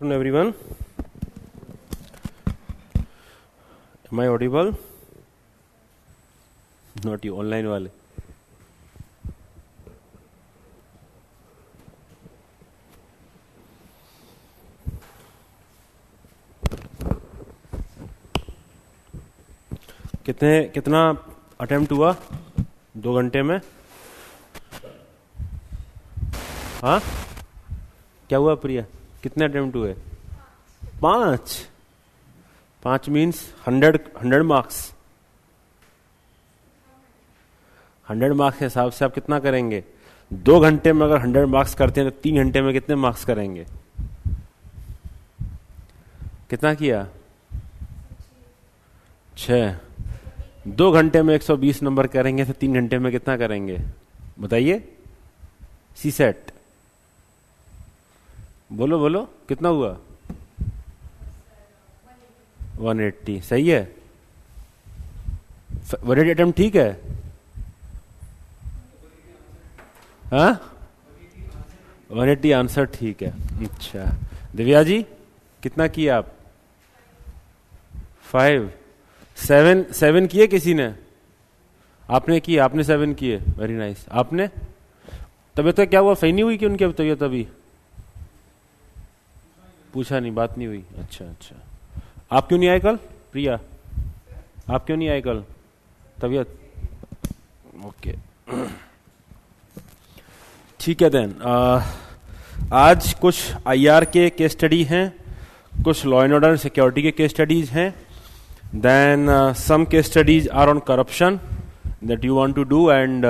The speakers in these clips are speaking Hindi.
Everyone, am I audible? Not you, online वाले. कितना अटेम्प्ट हुआ 2 घंटे में? हाँ, क्या हुआ प्रिया? कितने अटेम्प्ट हुए? 5 मीन्स 100 मार्क्स. 100 मार्क्स के हिसाब से आप कितना करेंगे? 2 घंटे में अगर 100 मार्क्स करते हैं तो 3 घंटे में कितने मार्क्स करेंगे? कितना किया? 6. 2 घंटे में 120 नंबर करेंगे तो 3 घंटे में कितना करेंगे? बताइए. सी सेट बोलो कितना हुआ? 180. सही है. 180 अटेम्प्ट ठीक है. हाँ, 180 आंसर ठीक है. अच्छा, दिव्या जी कितना किया आप? 5. 7 किए किसी ने? आपने किए? आपने 7 किए. Very nice. आपने? तबीयत क्या हुआ? सही नहीं हुई कि उनकी तबीयत? अभी पूछा नहीं, बात नहीं हुई. अच्छा. आप क्यों नहीं आए कल प्रिया? आप क्यों नहीं आए कल? तबीयत ओके. ठीक है. देन आज कुछ आईआर के केस स्टडी हैं, कुछ लॉ एंड ऑर्डर सिक्योरिटी के केस स्टडीज हैं. Then some case studies are on corruption that you want to do and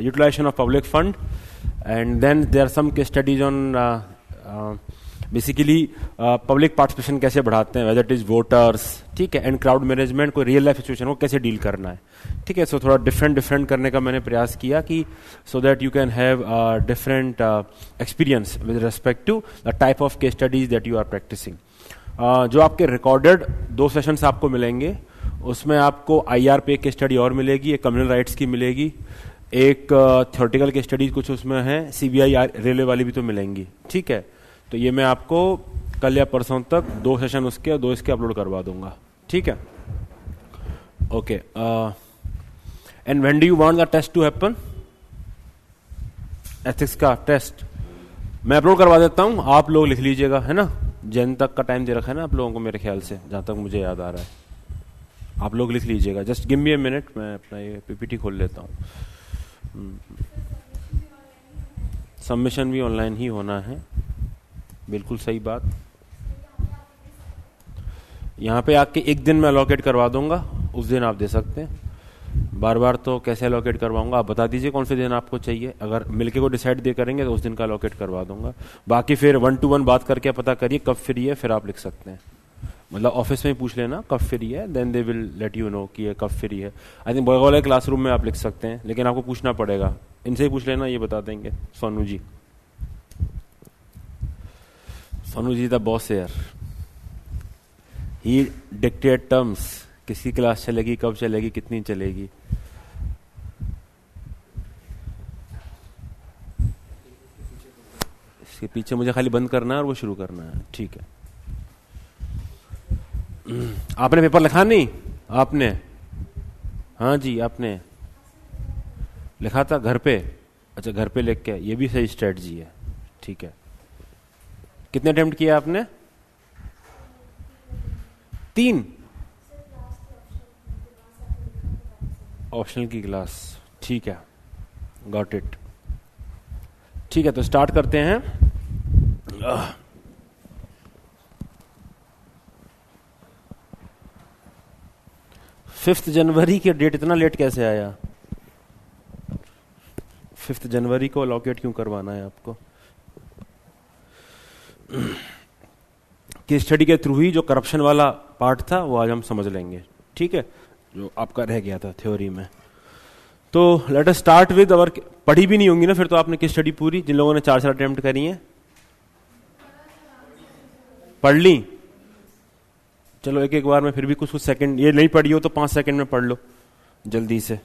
utilization of public fund. And then there are some case studies on basically public participation कैसे बढ़ाते हैं, whether it is voters, ठीक है, and crowd management, कोई real life situation को कैसे डील करना है. ठीक है. सो थोड़ा डिफरेंट करने का मैंने प्रयास किया कि so that you can have different experience with respect to the type of case studies that you are practicing. जो आपके रिकॉर्डेड 2 सेशंस आपको मिलेंगे, उसमें आपको आईआर पे केस स्टडी और मिलेगी, एक कम्युनल राइट्स की मिलेगी, एक थ्योरेटिकल के स्टडीज कुछ उसमें है, सीबीआई रेलवे वाली भी तो मिलेंगी. ठीक है. तो ये मैं आपको कल या परसों तक 2 सेशन उसके और 2 इसके अपलोड करवा दूंगा. ठीक है. Okay. And when do you want the test to happen? Ethics का टेस्ट मैं अपलोड करवा देता हूं, आप लोग लिख लीजिएगा, है ना. जैन तक का टाइम दे रखा है ना आप लोगों को, मेरे ख्याल से, जहां तक मुझे याद आ रहा है. आप लोग लिख लीजिएगा. Just give me a minute, मैं अपना ये पीपीटी खोल लेता हूँ. सबमिशन भी ऑनलाइन ही होना है. बिल्कुल सही बात. यहाँ पे आके एक दिन मैं अलोकेट करवा दूंगा, उस दिन आप दे सकते हैं. बार तो कैसे अलोकेट करवाऊंगा, आप बता दीजिए कौन से दिन आपको चाहिए. अगर मिलके को डिसाइड दे करेंगे तो उस दिन का अलोकेट करवा दूंगा. बाकी फिर 1-to-1 बात करके पता करिए कब फ्री है, फिर आप लिख सकते हैं. मतलब ऑफिस में ही पूछ लेना कब फ्री है, then they will let you know कि ये कब फ्री है. आई थिंक बगल वाले क्लासरूम में आप लिख सकते हैं, लेकिन आपको पूछना पड़ेगा. इनसे ही पूछ लेना, ये बता देंगे. सोनू जी द बॉस है यार. ही डिक्टेट टर्म्स, किसकी क्लास चलेगी, कब चलेगी, कितनी चलेगी. इसके पीछे मुझे खाली बंद करना है और वो शुरू करना है. ठीक है. आपने पेपर लिखा नहीं? आपने? हाँ जी, आपने लिखा था घर पे. अच्छा, घर पे लिख के, ये भी सही स्ट्रेटजी है. ठीक है. कितने अटेम्प्ट किया आपने? 3 ऑप्शनल की क्लास. ठीक है, गॉट इट. ठीक है, तो स्टार्ट करते हैं. 5 जनवरी की डेट इतना लेट कैसे आया? 5 जनवरी को अलॉकेट क्यों करवाना है आपको? केस स्टडी के थ्रू ही जो करप्शन वाला पार्ट था वो आज हम समझ लेंगे. ठीक है, जो आपका रह गया था थ्योरी में. तो let us start with our. पढ़ी भी नहीं होंगी ना फिर तो आपने केस स्टडी पूरी, जिन लोगों ने 4 अटेम्प्ट करी है. पढ़ ली? चलो एक बार में फिर भी कुछ सेकंड, ये नहीं पढ़ी हो तो 5 सेकंड में पढ़ लो जल्दी से.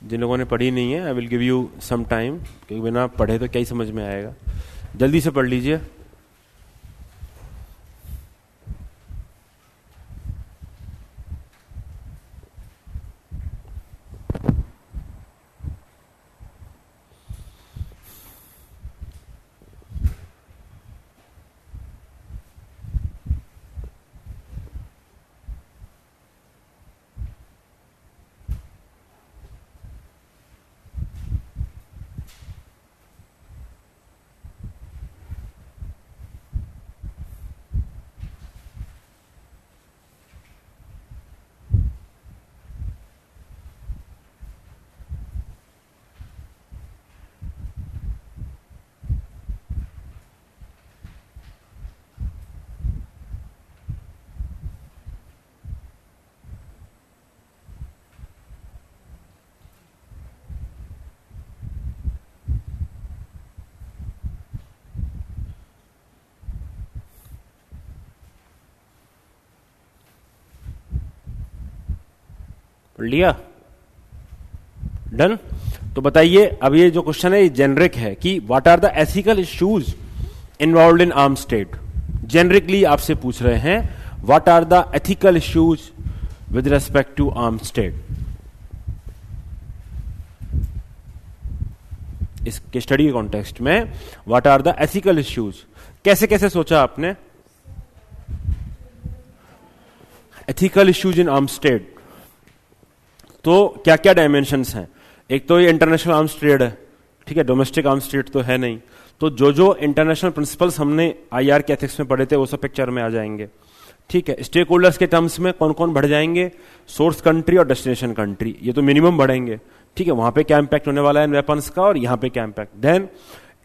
जिन लोगों ने पढ़ी नहीं है, I will give you some time, क्योंकि बिना पढ़े तो क्या ही समझ में आएगा। जल्दी से पढ़ लीजिए। पढ़ लिया? डन। तो बताइए, अब ये जो क्वेश्चन है ये जेनरिक है कि what are the ethical issues involved in arm state. Generically आपसे पूछ रहे हैं what are the ethical issues with respect to arm state. इसके स्टडी के कॉन्टेक्स्ट में what are the ethical issues, कैसे कैसे सोचा आपने? Ethical issues in arm state, तो क्या क्या डायमेंशंस हैं? एक तो ये इंटरनेशनल आर्म्स ट्रेड है, ठीक है, डोमेस्टिक आर्म्स ट्रेड तो है नहीं। तो जो जो इंटरनेशनल प्रिंसिपल्स हमने आईआर के एथिक्स में पढ़े थे वो सब पिक्चर में आ जाएंगे, ठीक है। स्टेक होल्डर्स के टर्म्स में कौन कौन बढ़ जाएंगे? सोर्स कंट्री और डेस्टिनेशन कंट्री, ये तो मिनिमम बढ़ेंगे, ठीक है। वहां पे क्या इंपैक्ट होने वाला है इन वेपन्स का, और यहां पे क्या इंपैक्ट। देन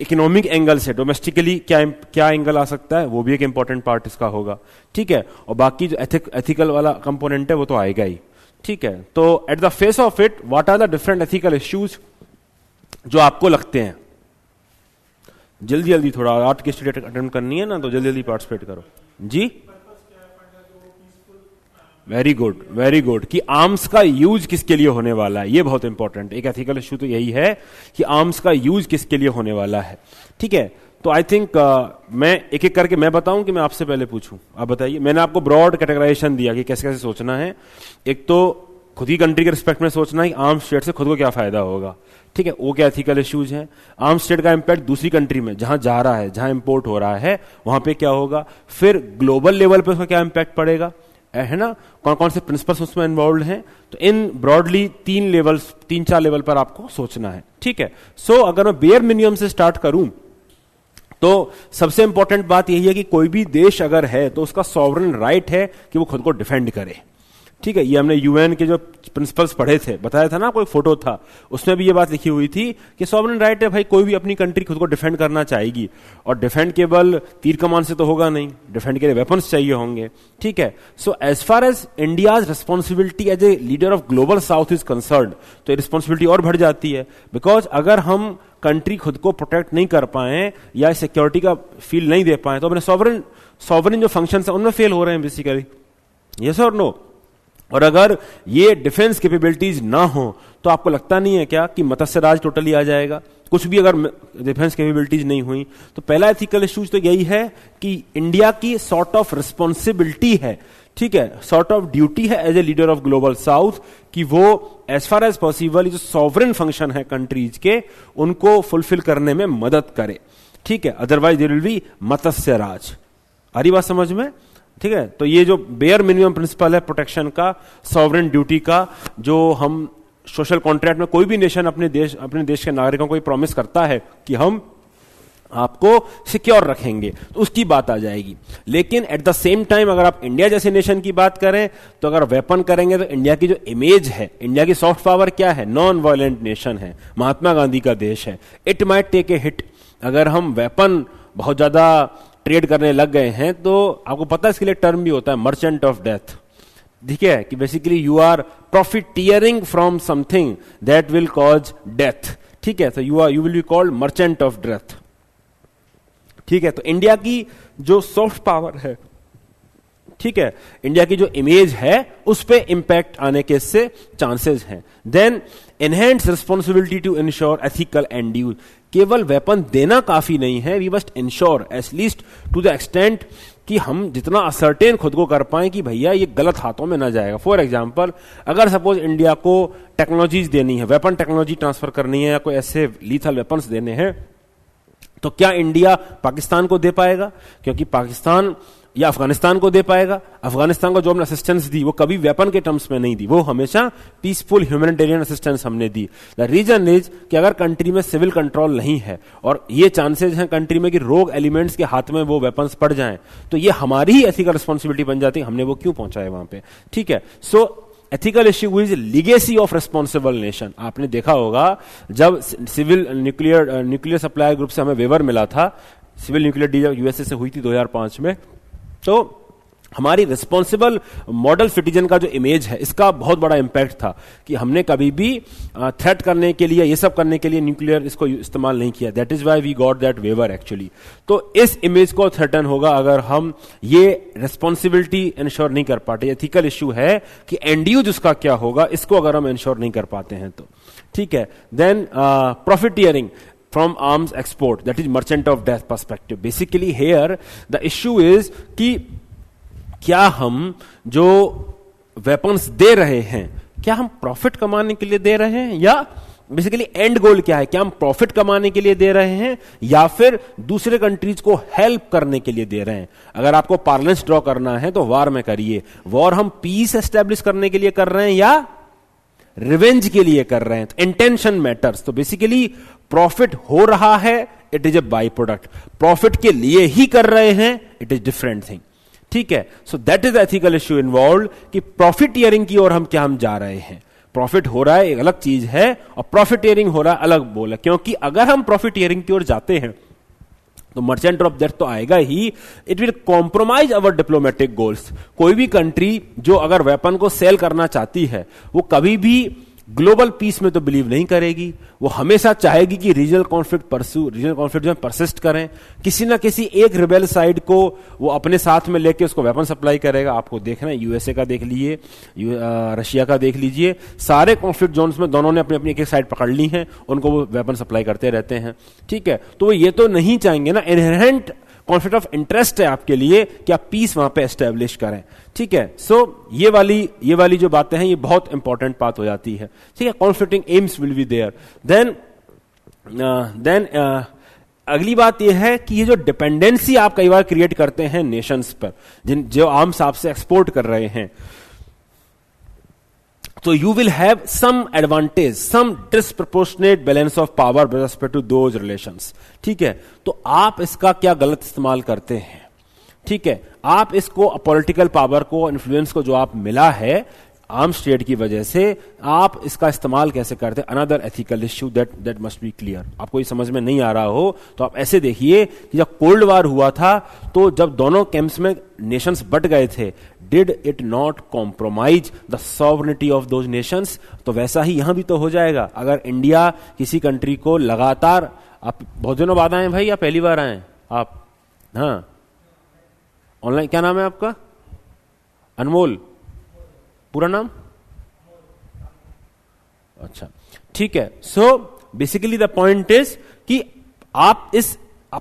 इकोनॉमिक एंगल से डोमेस्टिकली क्या एंगल आ सकता है, वो भी एक इंपॉर्टेंट पार्ट इसका होगा, ठीक है। और बाकी जो एथिकल वाला कंपोनेंट है वो तो आएगा ही, ठीक है। तो at the face of it what are the different ethical issues जो आपको लगते हैं? जल्दी जल्दी, थोड़ा 8 की स्टडी अटेम्प्ट करनी है ना, तो जल्दी जल्दी पार्टिसिपेट करो जी। Very good, very good. कि आर्म्स का यूज किसके लिए होने वाला है, ये बहुत इंपॉर्टेंट। एक एथिकल इश्यू तो यही है कि आर्म्स का यूज किसके लिए होने वाला है, ठीक है। तो आई थिंक मैं एक एक करके मैं बताऊं कि मैं आपसे पहले पूछूं? आप बताइए। मैंने आपको ब्रॉड कैटेगराइजेशन दिया कि कैसे कैसे सोचना है। एक तो खुद की कंट्री के रिस्पेक्ट में सोचना है कि आर्म स्टेट से खुद को क्या फायदा होगा, ठीक है, वो क्या एथिकल इश्यूज हैं। आर्म स्टेट का इंपैक्ट दूसरी कंट्री में जहां जा रहा है, जहां इंपोर्ट हो रहा है, वहां पे क्या होगा। फिर ग्लोबल लेवल पे उसका क्या इंपैक्ट पड़ेगा, है ना, कौन कौन से प्रिंसिपल्स उसमें इन्वॉल्व हैं। तो इन ब्रॉडली 3-4 लेवल पर आपको सोचना है, ठीक है। सो अगर मैं बेयर मिनिमम से स्टार्ट करूं तो सबसे इंपॉर्टेंट बात यही है कि कोई भी देश अगर है तो उसका सॉवरेन राइट है कि वो खुद को डिफेंड करे, ठीक है। ये हमने यूएन के जो प्रिंसिपल्स पढ़े थे, बताया था ना, कोई फोटो था उसमें भी ये बात लिखी हुई थी कि सॉवरेन राइट है भाई, कोई भी अपनी कंट्री खुद को डिफेंड करना चाहेगी। और डिफेंड केवल तीर कमान से तो होगा नहीं, डिफेंड के लिए वेपन्स चाहिए होंगे, ठीक है। So as far as India's responsibility as a leader of global south is concerned, तो ये रिस्पॉन्सिबिलिटी और बढ़ जाती है। बिकॉज अगर हम कंट्री खुद को प्रोटेक्ट नहीं कर पाए या सिक्योरिटी का फील नहीं दे पाए तो अपने सॉवरेन जो फंक्शन है उनमें फेल हो रहे हैं बेसिकली, यस और नो। और अगर ये डिफेंस कैपेबिलिटीज ना हो तो आपको लगता नहीं है क्या कि मत्स्य राज टोटली आ जाएगा? कुछ भी अगर डिफेंस कैपेबिलिटीज नहीं हुई तो पहला एथिकल इश्यूज तो यही है कि इंडिया की सॉर्ट ऑफ रिस्पॉन्सिबिलिटी है, ठीक है, सॉर्ट ऑफ ड्यूटी है as a leader of global south कि वो एज फार एज पॉसिबल जो सॉवरेन फंक्शन है कंट्रीज के उनको फुलफिल करने में मदद करे, ठीक है। अदरवाइज देयर विल बी मत्स्य राज। आ रही बात समझ में, ठीक है। तो ये जो बेयर मिनिमम प्रिंसिपल है प्रोटेक्शन का, सॉवरेन ड्यूटी का, जो हम सोशल कॉन्ट्रैक्ट में कोई भी नेशन अपने देश के नागरिकों को प्रॉमिस करता है कि हम आपको सिक्योर रखेंगे, तो उसकी बात आ जाएगी। लेकिन एट द सेम टाइम अगर आप इंडिया जैसे नेशन की बात करें तो अगर वेपन करेंगे तो इंडिया की जो इमेज है, इंडिया की सॉफ्ट पावर क्या है, नॉन वायलेंट नेशन है, महात्मा गांधी का देश है। It might take a hit. अगर हम वेपन बहुत ज्यादा ट्रेड करने लग गए हैं तो आपको पता है इसके लिए टर्म भी होता है मर्चेंट ऑफ डेथ, ठीक है, कि basically you are profiteering from something that will cause death, ठीक है। तो you will be called merchant of death, ठीक है। तो इंडिया की जो सॉफ्ट पावर है ठीक है, इंडिया की जो इमेज है उस पे इंपैक्ट आने के इससे चांसेस हैं। Then enhance responsibility to ensure ethical end use, केवल वेपन देना काफी नहीं है, we must ensure at least to the extent कि हम जितना असर्टेन खुद को कर पाए कि भैया ये गलत हाथों में ना जाएगा। फॉर एग्जाम्पल, अगर सपोज इंडिया को टेक्नोलॉजीज देनी है, वेपन टेक्नोलॉजी ट्रांसफर करनी है या कोई ऐसे लीथल वेपन्स देने हैं, तो क्या इंडिया पाकिस्तान को दे पाएगा? क्योंकि पाकिस्तान या अफगानिस्तान को दे पाएगा? अफगानिस्तान को जो हमने असिस्टेंस दी वो कभी वेपन के टर्म्स में नहीं दी, वो हमेशा पीसफुल ह्यूमैनिटेरियन असिस्टेंस हमने दी। द रीजन इज कि अगर कंट्री में सिविल कंट्रोल नहीं है और ये चांसेस हैं कंट्री में कि रोग एलिमेंट्स के हाथ में वो वेपन्स पड़ जाएं, तो ये हमारी ही एथिकल रिस्पॉन्सिबिलिटी बन जाती है, हमने वो क्यों पहुंचाए वहां पे। ठीक है, so ethical issue is legacy of responsible nation. आपने देखा होगा जब सिविल न्यूक्लियर सप्लाई ग्रुप से हमें वेवर मिला था, सिविल न्यूक्लियर डील यूएसए से हुई थी 2005 में, तो हमारी रिस्पॉन्सिबल मॉडल सिटीजन का जो इमेज है इसका बहुत बड़ा इंपैक्ट था कि हमने कभी भी थ्रेट करने के लिए, ये सब करने के लिए न्यूक्लियर इसको इस्तेमाल नहीं किया। That is why we got that waiver actually. तो इस इमेज को थ्रेटन होगा अगर हम ये रिस्पॉन्सिबिलिटी इंश्योर नहीं कर पाते। एथिकल इश्यू है कि एंड यूज उसका क्या होगा, इसको अगर हम इंश्योर नहीं कर पाते हैं तो। ठीक है, then profiteering from arms export, that is merchant of death perspective. Basically here the issue is कि क्या हम जो वेपन्स दे रहे हैं क्या हम प्रॉफिट कमाने के लिए दे रहे हैं, या बेसिकली एंड गोल क्या है, क्या हम प्रॉफिट कमाने के लिए दे रहे हैं या फिर दूसरे कंट्रीज को हेल्प करने के लिए दे रहे हैं। अगर आपको पार्लेंस ड्रॉ करना है तो वॉर में करिए, वॉर हम पीस एस्टेब्लिश करने के लिए कर रहे हैं या रिवेंज के लिए कर रहे हैं, तो इंटेंशन मैटर्स। तो बेसिकली प्रॉफिट हो रहा है, it is a by product, profit के लिए ही कर रहे हैं, इट इज डिफरेंट थिंग। ठीक है, सो that is ethical issue involve कि प्रॉफिटियरिंग की ओर हम क्या हम जा रहे हैं। प्रॉफिट हो रहा है एक अलग चीज है और प्रॉफिटियरिंग हो रहा है अलग बोल है, क्योंकि अगर हम प्रॉफिटियरिंग की ओर जाते हैं तो मर्चेंट ऑफ डेथ तो आएगा ही, it will compromise our diplomatic goals. कोई भी कंट्री जो अगर वेपन को सेल करना चाहती है वो कभी भी ग्लोबल पीस में तो बिलीव नहीं करेगी, वो हमेशा चाहेगी कि रीजनल कॉन्फ्लिक्ट जो परसिस्ट करें, किसी ना किसी एक रिबेल साइड को वो अपने साथ में लेके उसको वेपन सप्लाई करेगा। आपको देखना है यूएसए का देख लीजिए, रशिया का देख लीजिए, सारे कॉन्फ्लिक्ट जोन्स में दोनों ने अपनी अपनी एक साइड पकड़ ली है, उनको वो वेपन सप्लाई करते रहते हैं। ठीक है, तो वो ये तो नहीं चाहेंगे ना, इनहेरेंट कॉन्फ्लिक्ट ऑफ इंटरेस्ट है आपके लिए कि आप पीस वहां पे एस्टेब्लिश करें। ठीक है, सो ये वाली जो बातें हैं ये बहुत इंपॉर्टेंट बात हो जाती है। ठीक है, conflicting aims will be there. Then अगली बात यह है कि ये जो डिपेंडेंसी आप कई बार क्रिएट करते हैं नेशंस पर, जो आर्म्स आपसे एक्सपोर्ट कर रहे हैं, तो you will have some advantage, some disproportionate balance of power with respect to those relations. ठीक है, तो आप इसका क्या गलत इस्तेमाल करते हैं। ठीक है, आप इसको पॉलिटिकल पावर को, इन्फ्लुएंस को जो आप मिला है आर्म स्टेट की वजह से, आप इसका इस्तेमाल कैसे करते हैं, another ethical issue that must be clear. आपको ये समझ में नहीं आ रहा हो तो आप ऐसे देखिए कि जब कोल्ड वार हुआ था तो जब दोनों कैंप्स में नेशंस बट गए थे, did it not compromise the sovereignty of those Nations. तो वैसा ही यहां भी तो हो जाएगा। अगर इंडिया किसी कंट्री को लगातार, आप बहुत दिनों बाद आए भाई या पहली बार आए आप? हाँ, ऑनलाइन क्या नाम है आपका? अनमोल, पूरा नाम? अच्छा, ठीक है। So basically the point is कि आप इस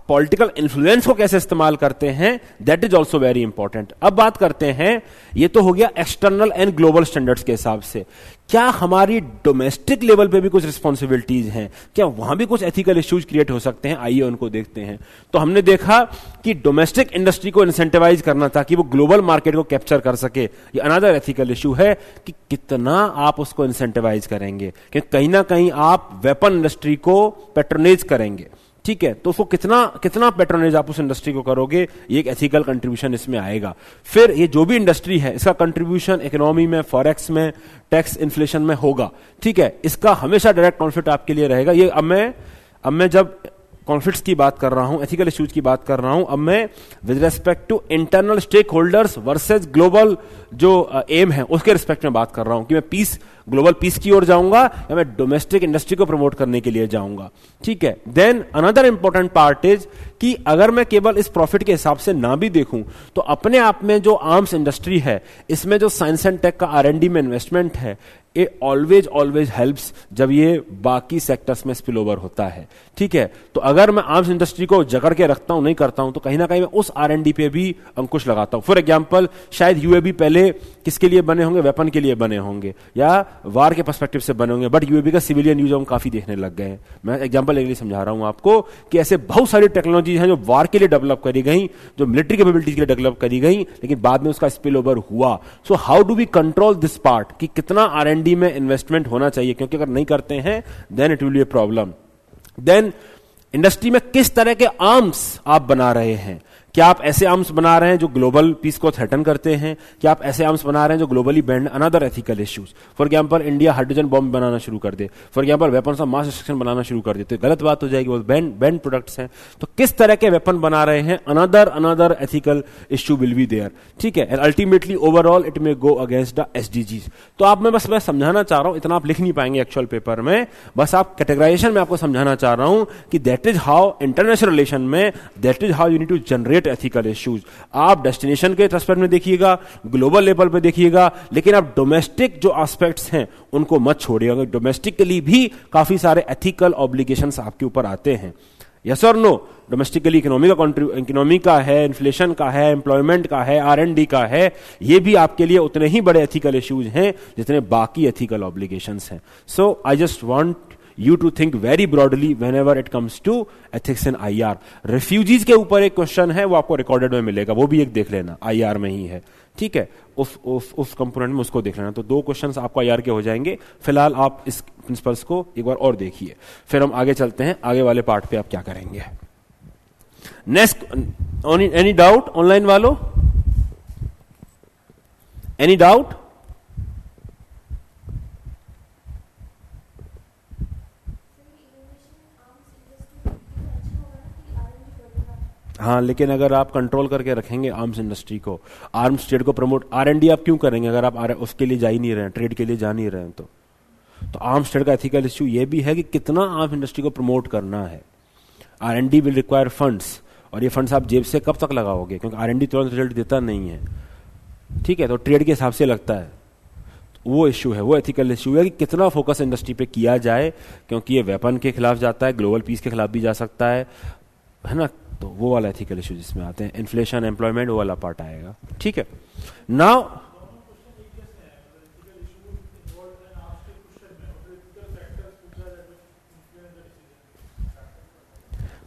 पॉलिटिकल इन्फ्लुएंस को कैसे इस्तेमाल करते हैं, that is also very important. अब बात करते हैं, ये तो हो गया एक्सटर्नल एंड ग्लोबल स्टैंडर्ड्स के हिसाब से, क्या हमारी डोमेस्टिक लेवल पे भी कुछ रिस्पॉन्सिबिलिटीज हैं, क्या वहां भी कुछ एथिकल इश्यूज क्रिएट हो सकते हैं? आइए उनको देखते हैं। तो हमने देखा कि डोमेस्टिक इंडस्ट्री को इंसेंटिवाइज करना ताकि वो ग्लोबल मार्केट को कैप्चर कर सके, ये अनदर एथिकल इश्यू है कि कितना आप उसको इंसेंटिवाइज करेंगे, क्योंकि कहीं ना कहीं आप वेपन इंडस्ट्री को पैट्रोनेज करेंगे। ठीक है, तो उसको कितना पैट्रोनेज आप उस इंडस्ट्री को करोगे, ये एक एथिकल कंट्रीब्यूशन इसमें आएगा। फिर ये जो भी इंडस्ट्री है इसका कंट्रीब्यूशन इकोनॉमी में, फॉरेक्स में, टैक्स इन्फ्लेशन में होगा। ठीक है, इसका हमेशा डायरेक्ट कॉन्फ्लिक्ट आपके लिए रहेगा। ये अब मैं जब कॉन्फ्लिक्ट्स की बात कर रहा हूं, एथिकल इश्यूज की बात कर रहा हूं, अब मैं with respect to internal stakeholders versus global जो एम है उसके रिस्पेक्ट में बात कर रहा हूं कि मैं पीस ग्लोबल पीस की ओर जाऊंगा या मैं डोमेस्टिक इंडस्ट्री को प्रमोट करने के लिए जाऊंगा, ठीक है। Then another important part is कि अगर मैं केवल इस प्रॉफिट के हिसाब से ना भी देखूं तो अपने आप में जो आर्म्स इंडस्ट्री है, इसमें जो साइंस एंड टेक का R&D में इन्वेस्टमेंट है, it always helps जब ये बाकी सेक्टर्स में स्पिल ओवर होता है, ठीक है। तो अगर मैं आर्म्स इंडस्ट्री को जकड़ के रखता हूं, नहीं करता हूं, तो कहीं ना कहीं मैं उस R&D पे भी अंकुश लगाता हूं। फॉर एग्जांपल शायद यूएवी पहले किसके लिए बने होंगे, वेपन के लिए बने होंगे या वार के पर्सपेक्टिव से बने होंगे, बट यूएवी का सिविलियन यूज हम काफी देखने लग गए हैं। मैं एग्जांपल के लिए समझा रहा हूं आपको कि ऐसे बहुत सारी टेक्नोलॉजी हैं जो वार के लिए डेवलप करी गई, जो मिलिट्री कैपेबिलिटीज के लिए डेवलप करी गई, लेकिन बाद में उसका स्पिल ओवर हुआ। So how do we control this part कि कितना R&D में इन्वेस्टमेंट होना चाहिए, क्योंकि अगर नहीं करते हैं then it will be a problem. Then industry में किस तरह के आर्म्स आप बना रहे हैं, क्या आप ऐसे आर्म्स बना रहे हैं जो ग्लोबल पीस को थ्रेटन करते हैं, क्या आप ऐसे आर्म्स बना रहे हैं जो globally banned another ethical issues. For example India hydrogen bomb बनाना शुरू कर दे, for example weapons of mass destruction बनाना शुरू कर दे, तो गलत बात हो जाएगी, वो बैंड प्रोडक्ट्स हैं। तो किस तरह के वेपन बना रहे हैं, another ethical issue will be there, ठीक है। And ultimately overall it may go against the SDGs। तो आप मैं समझाना चाह रहा हूं, इतना आप लिख नहीं पाएंगे एक्चुअल पेपर में, बस आप कैटेगराइजेशन में आपको समझाना चाह रहा हूं कि that is how international relation में, that is how you need to generate ethical issues. आप डेस्टिनेशन के रेस्पेक्ट में देखिएगा, ग्लोबल लेवल पे देखिएगा, लेकिन आप डोमेस्टिक जो एस्पेक्ट्स हैं उनको मत छोड़िएगा। डोमेस्टिकली भी काफी सारे एथिकल ऑब्लिगेशंस आपके ऊपर आते हैं। यस और नो, डोमेस्टिकली इकोनॉमी का है, इन्फ्लेशन का है, एम्प्लॉयमेंट का है, R&D का है, ये भी आपके लिए उतने ही बड़े एथिकल इश्यूज हैं जितने बाकी एथिकल ऑब्लिगेशंस हैं। So I just want you to think very broadly whenever it comes to ethics in IR। Refugees के ऊपर एक क्वेश्चन है, वो आपको रिकॉर्डेड में मिलेगा, वो भी एक देख लेना, IR में ही है, ठीक है। उस कंपोनेंट में उसको देख लेना। तो 2 क्वेश्चंस आपको IR के हो जाएंगे। फिलहाल आप इस प्रिंसिपल्स को एक बार और देखिए, फिर हम आगे चलते हैं, आगे वाले पार्ट पे आप क्या करेंगे। नेक्स्ट, एनी डाउट ऑनलाइन वालों, एनी डाउट? हाँ, लेकिन अगर आप कंट्रोल करके रखेंगे आर्म्स इंडस्ट्री को, आर्म्स ट्रेड को प्रमोट, R&D आप क्यों करेंगे अगर आप उसके लिए जा ही नहीं रहे हैं, ट्रेड के लिए जा नहीं रहे हैं? तो आर्म्स ट्रेड का एथिकल इश्यू ये भी है कि कितना आर्म्स इंडस्ट्री को प्रमोट करना है। R&D विल रिक्वायर फंड्स, और ये फंड्स आप जेब से कब तक लगाओगे, क्योंकि R&D तुरंत रिजल्ट देता नहीं है, ठीक है। तो ट्रेड के हिसाब से लगता है, वो इश्यू है, वो एथिकल इश्यू है कि कितना फोकस इंडस्ट्री पे किया जाए, क्योंकि ये वेपन के खिलाफ जाता है, ग्लोबल पीस के खिलाफ भी जा सकता है ना। तो वो वाला एथिकल इश्यू जिसमें आते हैं इन्फ्लेशन, एम्प्लॉयमेंट, वो वाला पार्ट आएगा, ठीक है। नाउ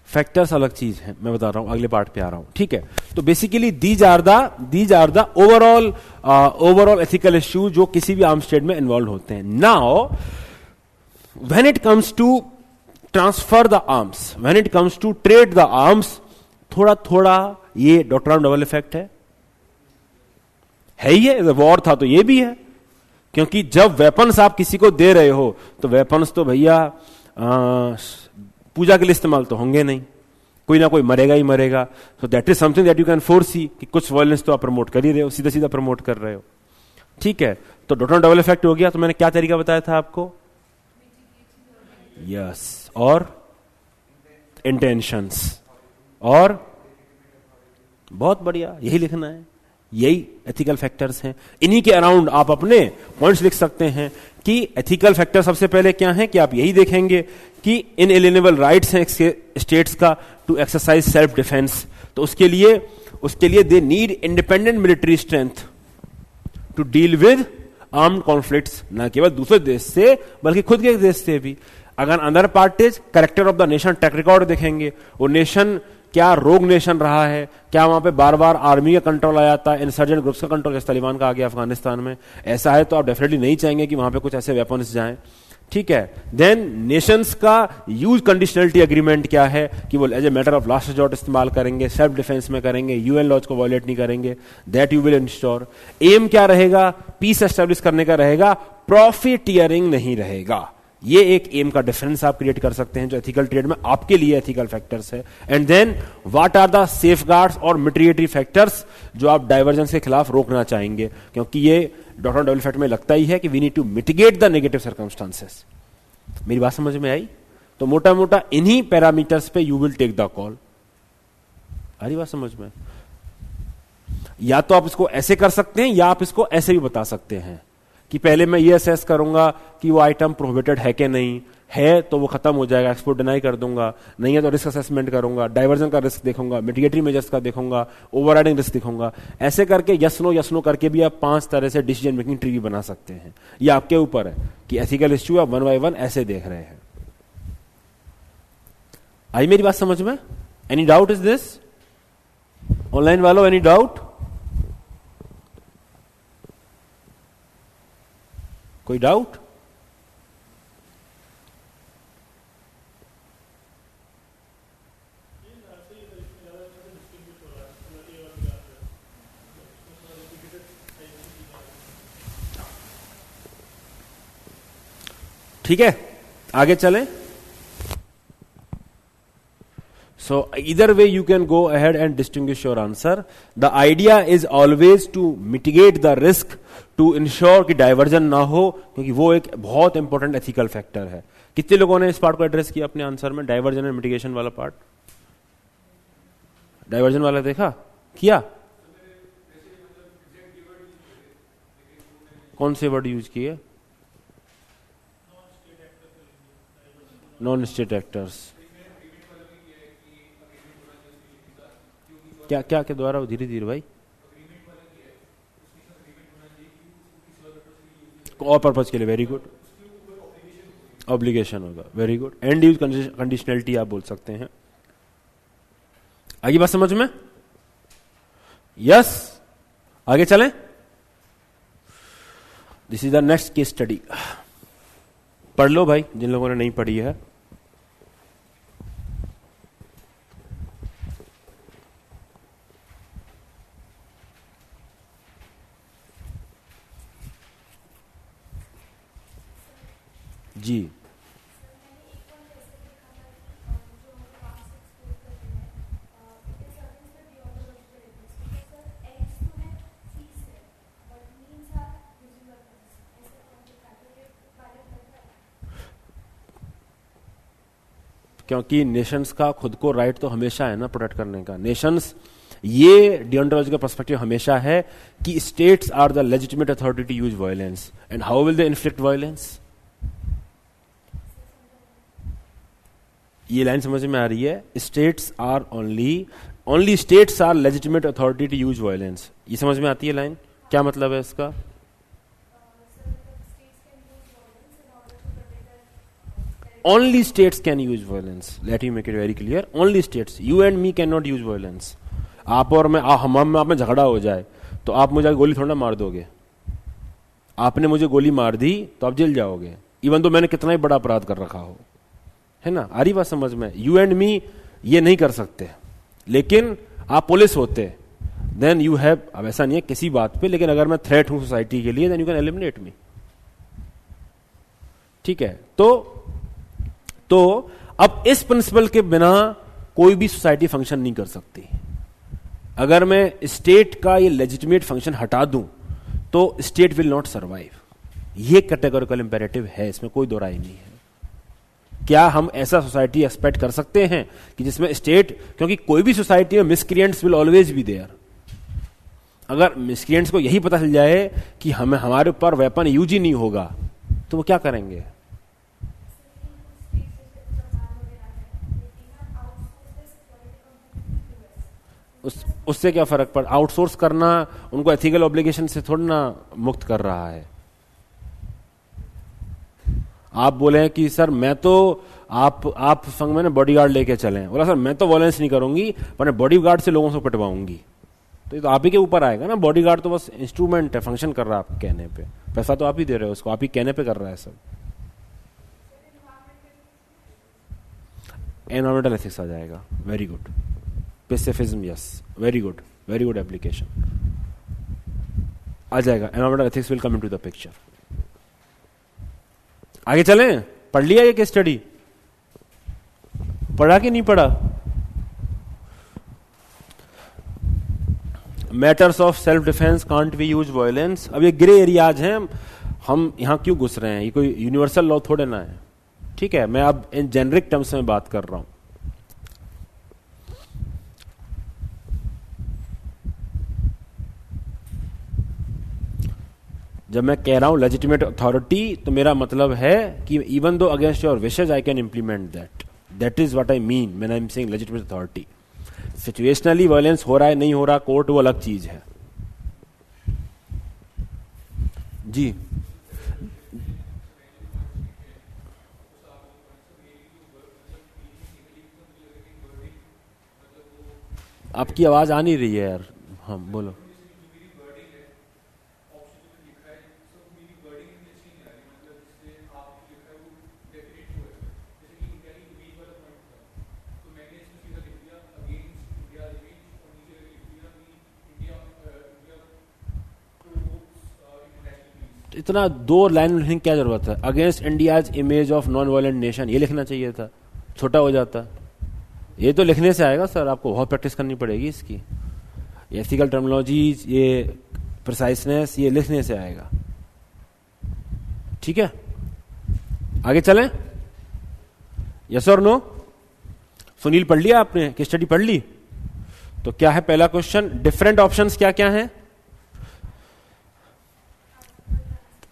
फैक्टर्स अलग चीज है, मैं बता रहा हूं, अगले पार्ट पे आ रहा हूं, ठीक है। तो basically these are the overall ethical issue जो किसी भी आर्म्स ट्रेड में इन्वॉल्व होते हैं। Now when it comes to transfer the arms, when it comes to trade the arms, थोड़ा थोड़ा ये डॉक्टर डबल इफेक्ट है ही है। वॉर था तो ये भी है, क्योंकि जब वेपन्स आप किसी को दे रहे हो तो वेपन्स तो भैया पूजा के लिए इस्तेमाल तो होंगे नहीं, कोई ना कोई मरेगा ही मरेगा। सो that is something that you can foresee कि कुछ वायलेंस तो आप प्रमोट कर ही रहे हो, सीधा सीधा प्रमोट कर रहे हो, ठीक है। तो डॉक्टर डबल इफेक्ट हो गया। तो मैंने क्या तरीका बताया था आपको? यस, और इंटेंशंस, और बहुत बढ़िया, यही लिखना है, यही एथिकल फैक्टर्स हैं। इन्हीं के अराउंड आप अपने पॉइंट्स लिख सकते हैं कि एथिकल फैक्टर सबसे पहले क्या है कि आप यही देखेंगे कि इनएलिएनेबल राइट्स हैं स्टेट्स का टू एक्सरसाइज सेल्फ डिफेंस। तो उसके लिए they need independent military strength to deal with armed conflicts, न केवल दूसरे देश से बल्कि खुद के देश से भी। अगर other parties character of the nation track record देखेंगे, वो नेशन क्या रोग नेशन रहा है, क्या वहां पे बार बार आर्मी का कंट्रोल आ जाता है, इंसर्जेंट ग्रुप्स का कंट्रोल, जैसे तालिबान का आ गया अफगानिस्तान में, ऐसा है तो आप डेफिनेटली नहीं चाहेंगे कि वहां पे कुछ ऐसे वेपन्स जाएं, ठीक है। देन नेशंस का यूज कंडीशनलिटी एग्रीमेंट क्या है कि वो as a matter of last resort इस्तेमाल करेंगे, सेल्फ डिफेंस में करेंगे, यूएन लॉज को वायलेट नहीं करेंगे, that you will ensure. Aim क्या रहेगा? पीस एस्टेब्लिश करने का रहेगा, प्रॉफिटियरिंग नहीं रहेगा, ये एक एम का डिफरेंस आप क्रिएट कर सकते हैं जो एथिकल ट्रेड में आपके लिए एथिकल फैक्टर्स है। And then what are the safeguards और मिटिगेटरी फैक्टर्स जो आप डाइवर्जेंस के खिलाफ रोकना चाहेंगे, क्योंकि ये डॉक्टर डबल इफेक्ट में लगता ही है कि we need to mitigate the negative circumstances. मेरी बात समझ में आई? तो मोटा मोटा इन्हीं पैरामीटर्स पे you will take the call. आ रही बात समझ में? या तो आप इसको ऐसे कर सकते हैं या आप इसको ऐसे भी बता सकते हैं कि पहले मैं ये असेस करूंगा कि वो आइटम प्रोहिबिटेड है कि नहीं है, तो वो खत्म हो जाएगा, एक्सपोर्ट डिनाई कर दूंगा, नहीं है तो रिस्क असेसमेंट करूंगा, डाइवर्जन का रिस्क देखूंगा, मिटिगेटरी मेजर्स का देखूंगा, ओवरराइडिंग रिस्क देखूंगा। ऐसे करके यस नो करके भी आप 5 तरह से डिसीजन मेकिंग ट्री भी बना सकते हैं। ये आपके ऊपर है कि एथिकल इश्यू आप 1 by 1 ऐसे देख रहे हैं। आई मेरी बात समझ में? Any doubt is this? Online वालों एनी डाउट? कोई डाउट? ठीक है, आगे चलें। So either way you can go ahead and distinguish your answer. The idea is always to mitigate the risk to ensure कि डाइवर्जन ना हो, क्योंकि वो एक बहुत इंपॉर्टेंट एथिकल फैक्टर है। कितने लोगों ने इस पार्ट को एड्रेस किया अपने आंसर में? डाइवर्जन एंड मिटिगेशन वाला पार्ट, डाइवर्जन वाला देखा किया? कौन से वर्ड यूज किए? Non state actors. क्या क्या के द्वारा? धीरे धीरे भाई। और पर्पज के लिए, वेरी गुड। ऑब्लिगेशन होगा, very good. And use conditionality आप बोल सकते हैं। आगे बात समझ में? यस, आगे चलें। This is the next case study. पढ़ लो भाई जिन लोगों ने नहीं पढ़ी है। जी, क्योंकि नेशंस का खुद को राइट तो हमेशा है ना प्रोटेक्ट करने का। नेशंस, ये डियोंटोलॉजी का पर्सपेक्टिव हमेशा है कि states are the legitimate authority to use violence, and how will they inflict violence? ये लाइन समझ में आ रही है? States are only states are legitimate authority to use violence. ये समझ में आती है लाइन? क्या मतलब है इसका? Only states can use violence. Let me make it very clear. Only states. You and me cannot use violence. आप और मैं, हम में आप में झगड़ा हो जाए तो आप मुझे गोली थोड़ा मार दोगे। आपने मुझे गोली मार दी तो आप जेल जाओगे, इवन तो मैंने कितना ही बड़ा अपराध कर रखा हो, है ना? आ रही बात समझ में? यू एंड मी ये नहीं कर सकते, लेकिन आप पुलिस होते देन यू हैव, अब ऐसा नहीं है किसी बात पे, लेकिन अगर मैं थ्रेट हूं सोसाइटी के लिए देन यू कैन एलिमिनेट मी। ठीक है, तो अब इस प्रिंसिपल के बिना कोई भी सोसाइटी फंक्शन नहीं कर सकती। अगर मैं स्टेट का ये लेजिटिमेट फंक्शन हटा दूं तो स्टेट विल नॉट सर्वाइव। ये कैटेगोरिकल इंपेरेटिव है, इसमें कोई दो राय नहीं है। क्या हम ऐसा सोसाइटी एक्सपेक्ट कर सकते हैं कि जिसमें स्टेट, क्योंकि कोई भी सोसाइटी में miscreants will always be there. अगर मिसक्रिएंट्स को यही पता चल जाए कि हमारे ऊपर वेपन यूज ही नहीं होगा तो वो क्या करेंगे? उससे क्या फर्क पड़? आउटसोर्स करना उनको एथिकल ऑब्लिगेशन से थोड़ा ना मुक्त कर रहा है। आप बोले कि सर मैं तो आप संग में बॉडीगार्ड लेके चले, बोला सर मैं तो वायलेंस नहीं करूंगी पर बॉडीगार्ड से लोगों से पिटवाऊंगी, तो ये तो आप ही के ऊपर आएगा ना। बॉडीगार्ड तो बस इंस्ट्रूमेंट है, फंक्शन कर रहा है आपके कहने पे, पैसा तो आप ही दे रहे हो उसको, आप ही कहने पे कर रहा है सब। एनवायरमेंटल एथिक्स आ जाएगा, very good. Pacifism, yes, very good application आ जाएगा। Environmental ethics will come into the picture. आगे चलें। पढ़ लिया ये केस स्टडी? पढ़ा कि नहीं पढ़ा? Matters of self defence can't be use violence. अब ये ग्रे एरियाज हैं, हम यहां क्यों घुस रहे हैं? ये कोई यूनिवर्सल लॉ थोड़े ना है, ठीक है? मैं अब इन जेनरिक टर्म्स में बात कर रहा हूं। जब मैं कह रहा हूं लेजिटिमेट अथॉरिटी, तो मेरा मतलब है कि even though against your wishes I can implement that is what I mean when I am saying legitimate authority. Situationally violence हो रहा है नहीं हो रहा कोर्ट, वो अलग चीज है जी। आपकी आवाज आ नहीं रही है यार। हाँ बोलो। इतना दो लाइन लिखने की क्या जरूरत है? Against India's image of non violent nation, ये लिखना चाहिए था, छोटा हो जाता। ये तो लिखने से आएगा सर, आपको बहुत प्रैक्टिस करनी पड़ेगी इसकी। एथिकल टर्मिनोलॉजी, ये प्रिसाइसनेस, ये लिखने से आएगा, ठीक है? आगे चलें? यस और नो? सुनील पढ़ लिया आपने? केस स्टडी पढ़ ली? तो क्या है पहला क्वेश्चन? डिफरेंट ऑप्शंस क्या क्या हैं?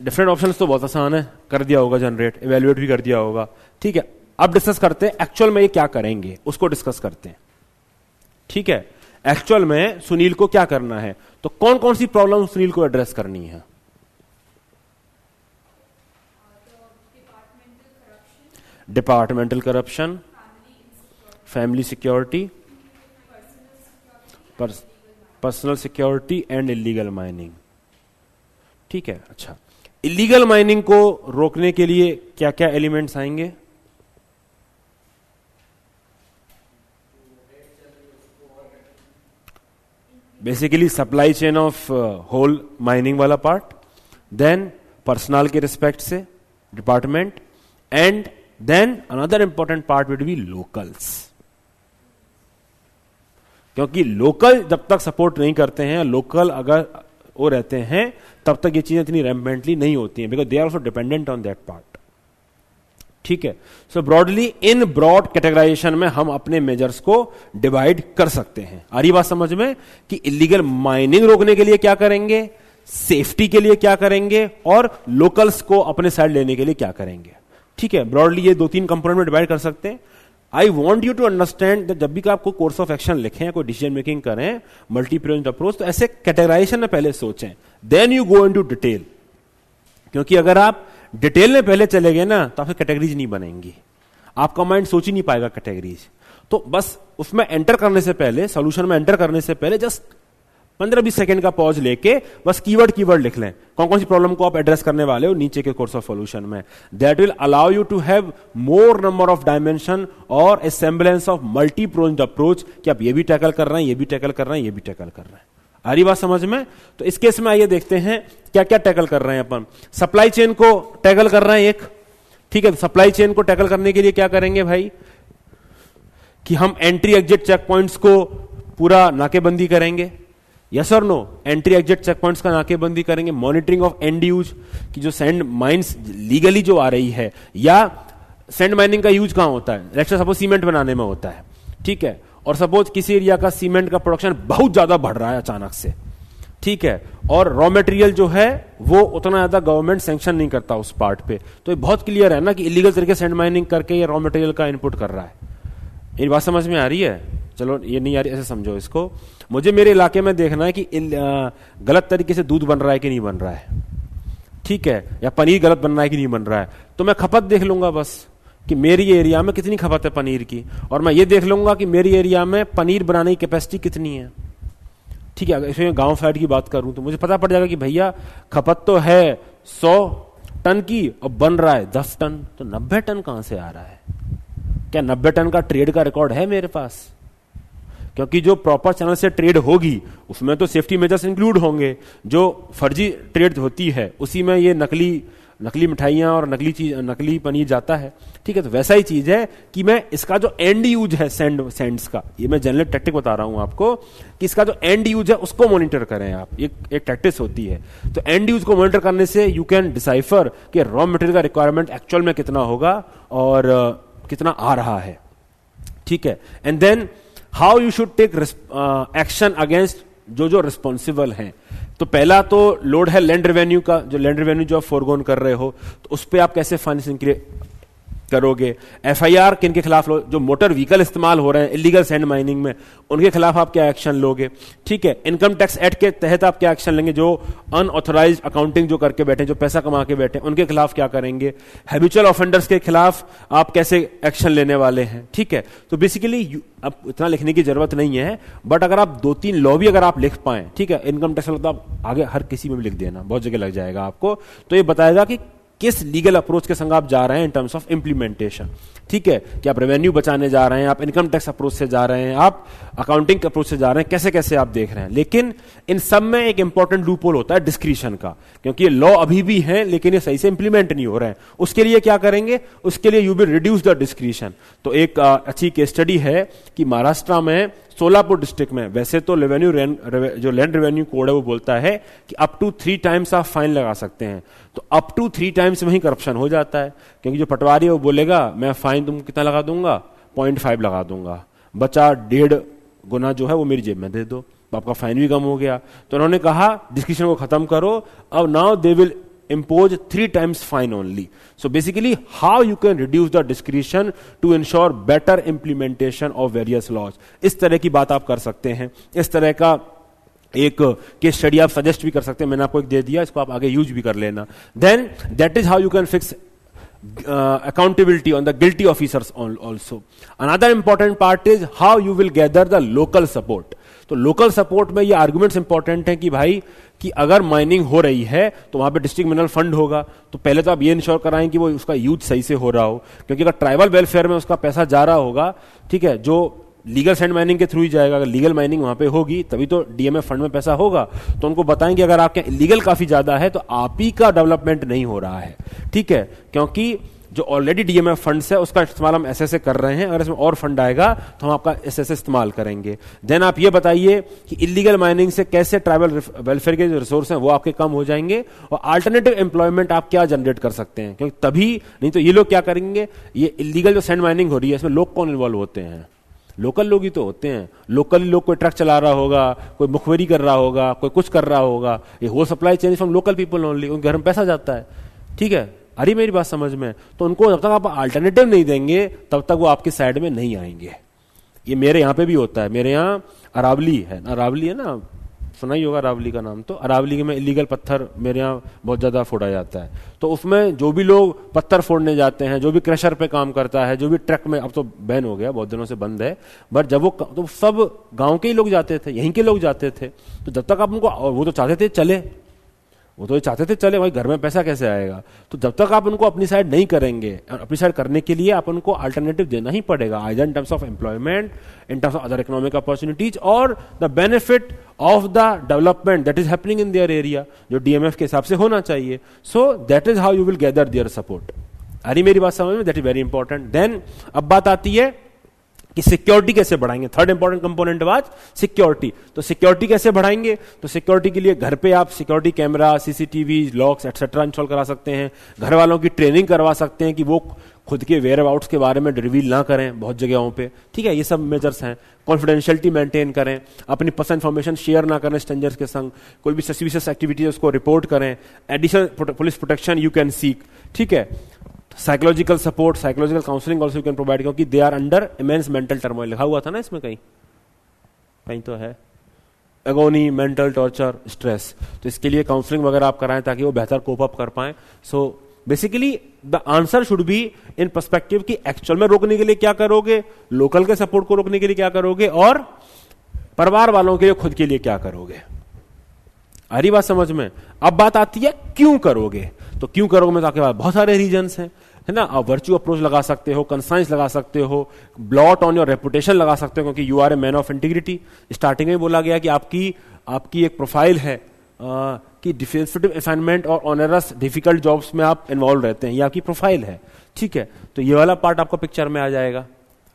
डिफरेंट ऑप्शंस तो बहुत आसान है, कर दिया होगा जनरेट, इवेल्युएट भी कर दिया होगा, ठीक है? अब डिस्कस करते हैं एक्चुअल में ये क्या करेंगे, उसको डिस्कस करते हैं, ठीक है? एक्चुअल में सुनील को क्या करना है, तो कौन कौन सी प्रॉब्लम सुनील को एड्रेस करनी है? Departmental corruption, family security, personal security and illegal mining, ठीक है? अच्छा, इलीगल माइनिंग को रोकने के लिए क्या क्या एलिमेंट्स आएंगे? Basically supply chain of whole mining वाला पार्ट, देन पर्सनल के रिस्पेक्ट से department, and then another important part will be locals, क्योंकि लोकल जब तक सपोर्ट नहीं करते हैं, लोकल अगर वो रहते हैं, तब तक ये चीजें इतनी रैम्पेंटली नहीं होती हैं, because they are also dependent on that part, ठीक है? So broadly in broad categorisation में हम अपने मेजर्स को डिवाइड कर सकते हैं। आ रही बात समझ में कि इलीगल माइनिंग रोकने के लिए क्या करेंगे, सेफ्टी के लिए क्या करेंगे, और लोकल्स को अपने साइड लेने के लिए क्या करेंगे, ठीक है? ब्रॉडली ये दो तीन कंपोनेंट में डिवाइड कर सकते हैं। I want you to understand जब भी आपको कोर्स ऑफ एक्शन लिखें, कोई डिसीजन मेकिंग करें, मल्टी प्रोजेक्ट अप्रोच, तो ऐसे कैटेगराइजेशन में पहले सोचें, then you go into detail. क्योंकि अगर आप डिटेल में पहले चले गए ना, तो आपसे कैटेगरीज नहीं बनेंगी, आपका माइंड सोच ही नहीं पाएगा कैटेगरीज। तो बस उसमें एंटर करने से पहले, सॉल्यूशन में एंटर करने से पहले जस्ट 15-20 सेकंड का पॉज लेके बस कीवर्ड लिख लें, कौन कौन सी प्रॉब्लम को आप एड्रेस करने वाले हो नीचे के कोर्स ऑफ सॉल्यूशन में। That will allow you to have more number of dimension और a semblance of multi project approach, कि आप ये भी टैकल कर रहे हैं, ये भी टैकल कर रहे हैं, ये भी टैकल कर रहे हैं। आ रही बात समझ में? तो इस केस में आइए देखते हैं क्या क्या टैकल कर रहे हैं अपन। सप्लाई चेन को टैकल कर रहे हैं एक, ठीक है? सप्लाई चेन को टैकल करने के लिए क्या करेंगे भाई, कि हम एंट्री एग्जिट चेक पॉइंट्स को पूरा नाकेबंदी करेंगे। यस और no? Entry exit check points का नाकेबंदी करेंगे। मॉनिटरिंग ऑफ एंड यूज, की जो सैंड माइंस लीगली जो आ रही है, या सैंड माइनिंग का यूज कहां होता है, लेट्स सपोज सीमेंट बनाने में होता है, ठीक है? और सपोज किसी एरिया का सीमेंट का प्रोडक्शन बहुत ज्यादा बढ़ रहा है अचानक से, ठीक है? और रॉ मटेरियल जो है वो उतना ज्यादा गवर्नमेंट सैंक्शन नहीं करता उस पार्ट पे, तो ये बहुत क्लियर है ना कि इलीगल तरीके से सैंड माइनिंग करके ये रॉ मटेरियल का इनपुट कर रहा है। ये बात समझ में आ रही है? चलो ये नहीं आ रही, ऐसे समझो इसको। मुझे मेरे इलाके में देखना है कि गलत तरीके से दूध बन रहा है कि नहीं बन रहा है, ठीक है? या पनीर गलत बन रहा है कि नहीं बन रहा है, तो मैं खपत देख लूंगा बस कि मेरी एरिया में कितनी खपत है पनीर की, और मैं ये देख लूंगा कि मेरी एरिया में पनीर बनाने की कैपेसिटी कितनी है, ठीक है? अगर इसमें गांव साइड की बात करूं तो मुझे पता पड़ जाएगा कि भैया खपत तो है 100 टन की और बन रहा है 10 टन, तो 90 टन कहां से आ रहा है? क्या 90 टन का ट्रेड का रिकॉर्ड है मेरे पास? क्योंकि जो प्रॉपर चैनल से ट्रेड होगी उसमें तो सेफ्टी मेजर्स इंक्लूड होंगे, जो फर्जी ट्रेड होती है उसी में ये नकली नकली मिठाइयां और नकली पनीर जाता है, ठीक है। तो वैसा ही चीज है कि मैं इसका जो एंड यूज है सेंड्स का, ये मैं जनरल टैक्टिक बता रहा हूं आपको कि इसका जो एंड यूज है उसको मॉनिटर करें आप, एक टैक्टिस होती है। तो एंड यूज को मॉनिटर करने से यू कैन डिसाइफर कि रॉ मटेरियल का रिक्वायरमेंट एक्चुअल में कितना होगा और कितना आ रहा है, ठीक है। And then how you should take action against जो रिस्पॉन्सिबल हैं। तो पहला तो लोड है लैंड रेवेन्यू का, जो लैंड रेवेन्यू जो आप फोरगोन कर रहे हो, तो उस पर आप कैसे फाइनेंसिंग करोगे। एफआईआर किन के खिलाफ लो, जो मोटर व्हीकल इस्तेमाल हो रहे हैं इलीगल सैंड माइनिंग में, उनके खिलाफ आप क्या एक्शन लोगे, ठीक है। इनकम टैक्स एक्ट के तहत आप क्या एक्शन लेंगे, जो अनऑथराइज्ड अकाउंटिंग जो करके बैठे, जो पैसा कमा के बैठे, उनके खिलाफ क्या करेंगे। हैबिचुअल ऑफेंडर्स के खिलाफ आप कैसे एक्शन लेने वाले हैं, ठीक है। तो बेसिकली अब इतना लिखने की जरूरत नहीं है, बट अगर आप 2-3 लॉ भी अगर आप लिख पाए, ठीक है, इनकम टैक्स तो आप आगे हर किसी में भी लिख देना, बहुत जगह लग जाएगा आपको। तो ये बताएगा कि किस लीगल अप्रोच के संग आप जा रहे हैं इन टर्म्स ऑफ इंप्लीमेंटेशन, ठीक है। कि आप रेवेन्यू बचाने जा रहे हैं, आप इनकम टैक्स अप्रोच से जा रहे हैं, आप अकाउंटिंग अप्रोच से जा रहे हैं, कैसे कैसे आप देख रहे हैं। लेकिन इन सब में एक इंपॉर्टेंट लूपहोल होता है डिस्क्रिशन का, क्योंकि ये लॉ अभी भी है लेकिन ये सही से इंप्लीमेंट नहीं हो रहे हैं। उसके लिए क्या करेंगे, उसके लिए you will reduce the discretion. तो एक अच्छी केस स्टडी है कि महाराष्ट्र में सोलापुर डिस्ट्रिक्ट में, वैसे तो जो लैंड रेवेन्यू कोड है वो बोलता है कि अप टू 3 टाइम्स आप फाइन लगा सकते हैं। तो अप टू 3 टाइम्स में ही करप्शन हो जाता है, क्योंकि जो पटवारी है वो बोलेगा मैं फाइन तुम कितना लगा दूंगा, 0.5 लगा दूंगा, बचा 1.5 गुना जो है वो मेरी जेब में दे दो, तो आपका फाइन भी कम हो गया। तो उन्होंने कहा डिस्कशन को खत्म करो, अब now they will impose 3 times fine only. So basically how you can reduce the discretion to ensure better implementation of various laws. इस तरह की बात आप कर सकते हैं, इस तरह का एक केस स्टडी आप सजेस्ट भी कर सकते हैं, मैंने आपको एक दे दिया, इसको आप आगे यूज भी कर लेना। Then that is how you can fix accountability on the guilty officers also. Another important part is how you will gather the local support. तो लोकल सपोर्ट में ये आर्गुमेंट्स इंपॉर्टेंट हैं कि भाई कि अगर माइनिंग हो रही है तो वहां पे डिस्ट्रिक्ट मिनरल फंड होगा, तो पहले तो आप ये इंश्योर कराएं कि वो उसका यूज सही से हो रहा हो, क्योंकि अगर ट्राइबल वेलफेयर में उसका पैसा जा रहा होगा, ठीक है, जो लीगल सैंड माइनिंग के थ्रू ही जाएगा, अगर लीगल माइनिंग वहां पे होगी तभी तो डीएमएफ फंड में पैसा होगा। तो उनको बताएंगे अगर आपके इलीगल काफी ज्यादा है तो आप ही का डेवलपमेंट नहीं हो रहा है, ठीक है, क्योंकि जो ऑलरेडी डीएमएफ फंड्स है उसका इस्तेमाल हम ऐसे कर रहे हैं, अगर इसमें और फंड आएगा तो हम आपका ऐसे इस्तेमाल करेंगे। देन आप ये बताइए कि इलीगल माइनिंग से कैसे ट्राइबल वेलफेयर के जो रिसोर्स हैं वो आपके कम हो जाएंगे, और अल्टरनेटिव एम्प्लॉयमेंट आप क्या जनरेट कर सकते हैं, क्योंकि तभी नहीं तो ये लोग क्या करेंगे, ये इलीगल जो सैंड माइनिंग हो रही है इसमें लोग कौन इन्वॉल्व होते हैं, लोकल लोग ही तो होते हैं। लोकल लोग, कोई ट्रक चला रहा होगा, कोई मुखबरी कर रहा होगा, कोई कुछ कर रहा होगा, ये whole supply chain from local people only, उनके घर में पैसा जाता है, ठीक है। अरे मेरी बात समझ में, तो उनको जब तक आप अल्टरनेटिव नहीं देंगे तब तक वो आपकी साइड में नहीं आएंगे। ये मेरे यहाँ पे भी होता है, मेरे यहाँ अरावली है ना, सुना ही होगा अरावली का नाम। तो अरावली में इलीगल पत्थर मेरे यहाँ बहुत ज्यादा फोड़ा जाता है, तो उसमें जो भी लोग पत्थर फोड़ने जाते हैं, जो भी क्रशर पे काम करता है, जो भी ट्रक में, अब तो बैन हो गया, बहुत दिनों से बंद है, बट जब वो तो सब गांव के ही लोग जाते थे, यहीं के लोग जाते थे। तो जब तक आप उनको, वो तो चाहते थे चले, वो तो चाहते थे चले, भाई घर में पैसा कैसे आएगा, तो जब तक आप उनको अपनी साइड नहीं करेंगे, अपनी साइड करने के लिए आप उनको अल्टरनेटिव देना ही पड़ेगा, either in terms of employment, in terms of other economic opportunities, और the benefit of the development that is happening in their area, जो डीएमएफ के हिसाब से होना चाहिए। So that is how you will gather their support. अरे मेरी बात समझ में, that is very important. Then अब बात आती है कि सिक्योरिटी कैसे बढ़ाएंगे। Third important component was security. तो सिक्योरिटी कैसे बढ़ाएंगे, तो सिक्योरिटी के लिए घर पे आप security camera, CCTV, locks etcetera install करा सकते हैं, घर वालों की ट्रेनिंग करवा सकते हैं कि वो खुद के वेयर अबाउट्स के बारे में रिवील ना करें बहुत जगहों पे, ठीक है, ये सब मेजर्स हैं। कॉन्फिडेंशियलिटी मेंटेन करें, अपनी पर्सनल इंफॉर्मेशन शेयर ना करें स्ट्रेंजर्स के संग, कोई भी सस्पिशियस एक्टिविटी है उसको रिपोर्ट करें, additional police protection you can seek, ठीक है। Psychological support, psychological counselling also you can provide, क्योंकि they are under immense mental turmoil, लिखा हुआ था ना इसमें, कहीं तो है, एगोनी, मेंटल टॉर्चर, स्ट्रेस, तो इसके लिए काउंसलिंग वगैरह आप कराएं ताकि वो बेहतर कोप अप कर पाएं। So basically the answer should be in perspective कि एक्चुअल में रोकने के लिए क्या करोगे, लोकल के सपोर्ट को रोकने के लिए क्या करोगे, और परिवार वालों के लिए खुद के लिए क्या करोगे। आ रही बात समझ में। अब बात आती है क्यों करोगे, तो क्यों करोगे में तो आपके पास बहुत सारे रीजंस हैं, है ना। आप वर्च्यू अप्रोच लगा सकते हो, कंसाइंस लगा सकते हो, ब्लॉट ऑन योर रेपुटेशन लगा सकते हो, क्योंकि you are a man of integrity. Starting में बोला गया कि आपकी एक प्रोफाइल है, कि डिफेंसिव असाइनमेंट और ऑनरस डिफिकल्ट जॉब्स में आप इन्वॉल्व रहते हैं, ये आपकी प्रोफाइल है, ठीक है। तो ये वाला पार्ट आपको पिक्चर में आ जाएगा।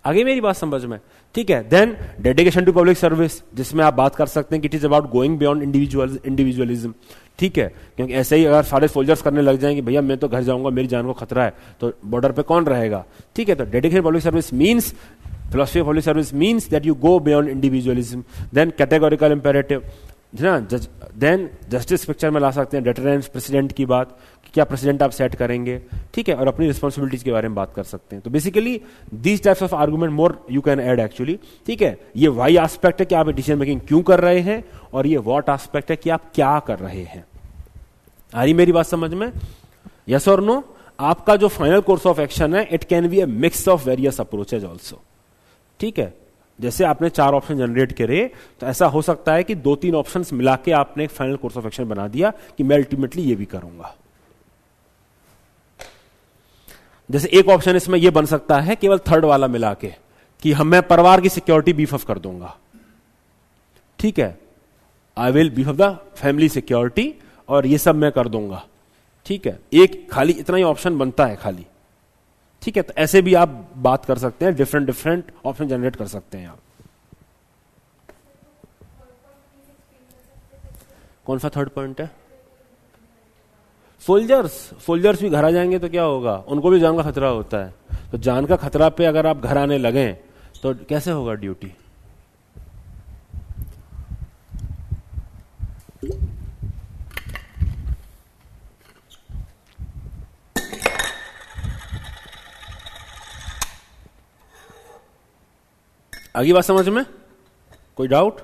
आगे मेरी बात समझ में, ठीक है। देन डेडिकेशन टू पब्लिक सर्विस, जिसमें आप बात कर सकते हैं कि it is about going beyond individualism, ठीक है। क्योंकि ऐसे ही अगर सारे सोल्जर्स करने लग जाएंगे भैया मैं तो घर जाऊंगा, मेरी जान को खतरा है, तो बॉर्डर पे कौन रहेगा, ठीक है। तो dedication public service means, philosophy of public service means that you go beyond individualism. Then categorical imperative, है ना। देन जस्टिस पिक्चर में ला सकते हैं, डेटरेंस, प्रेसिडेंट की बात कि क्या प्रेसिडेंट आप सेट करेंगे, ठीक है, और अपनी रिस्पॉन्सिबिलिटीज के बारे में बात कर सकते हैं। तो basically these types of argument more you can add actually, ठीक है। ये वाई एस्पेक्ट है कि आप डिसीजन मेकिंग क्यों कर रहे हैं, और ये व्हाट एस्पेक्ट है कि आप क्या कर रहे हैं। आ रही मेरी बात समझ में, यस और नो। आपका जो फाइनल कोर्स ऑफ एक्शन है, it can be A mix of various approaches also, ठीक है। जैसे आपने 4 ऑप्शन जनरेट करे, तो ऐसा हो सकता है कि 2-3 ऑप्शंस मिला के आपने एक फाइनल कोर्स ऑफ एक्शन बना दिया कि मैं अल्टीमेटली ये भी करूंगा। जैसे एक ऑप्शन इसमें यह बन सकता है केवल थर्ड वाला मिला के कि मैं परिवार की सिक्योरिटी बीफ अप कर दूंगा, ठीक है, I will beef up the family security, और ये सब मैं कर दूंगा, ठीक है। एक खाली इतना ही ऑप्शन बनता है खाली, ठीक है। तो ऐसे भी आप बात कर सकते हैं, डिफरेंट ऑप्शन जनरेट कर सकते हैं आप। कौन सा थर्ड पॉइंट है? सोल्जर्स भी घर आ जाएंगे तो क्या होगा, उनको भी जान का खतरा होता है। तो जान का खतरा पे अगर आप घर आने लगे तो कैसे होगा ड्यूटी? आगे बात समझ में, कोई डाउट?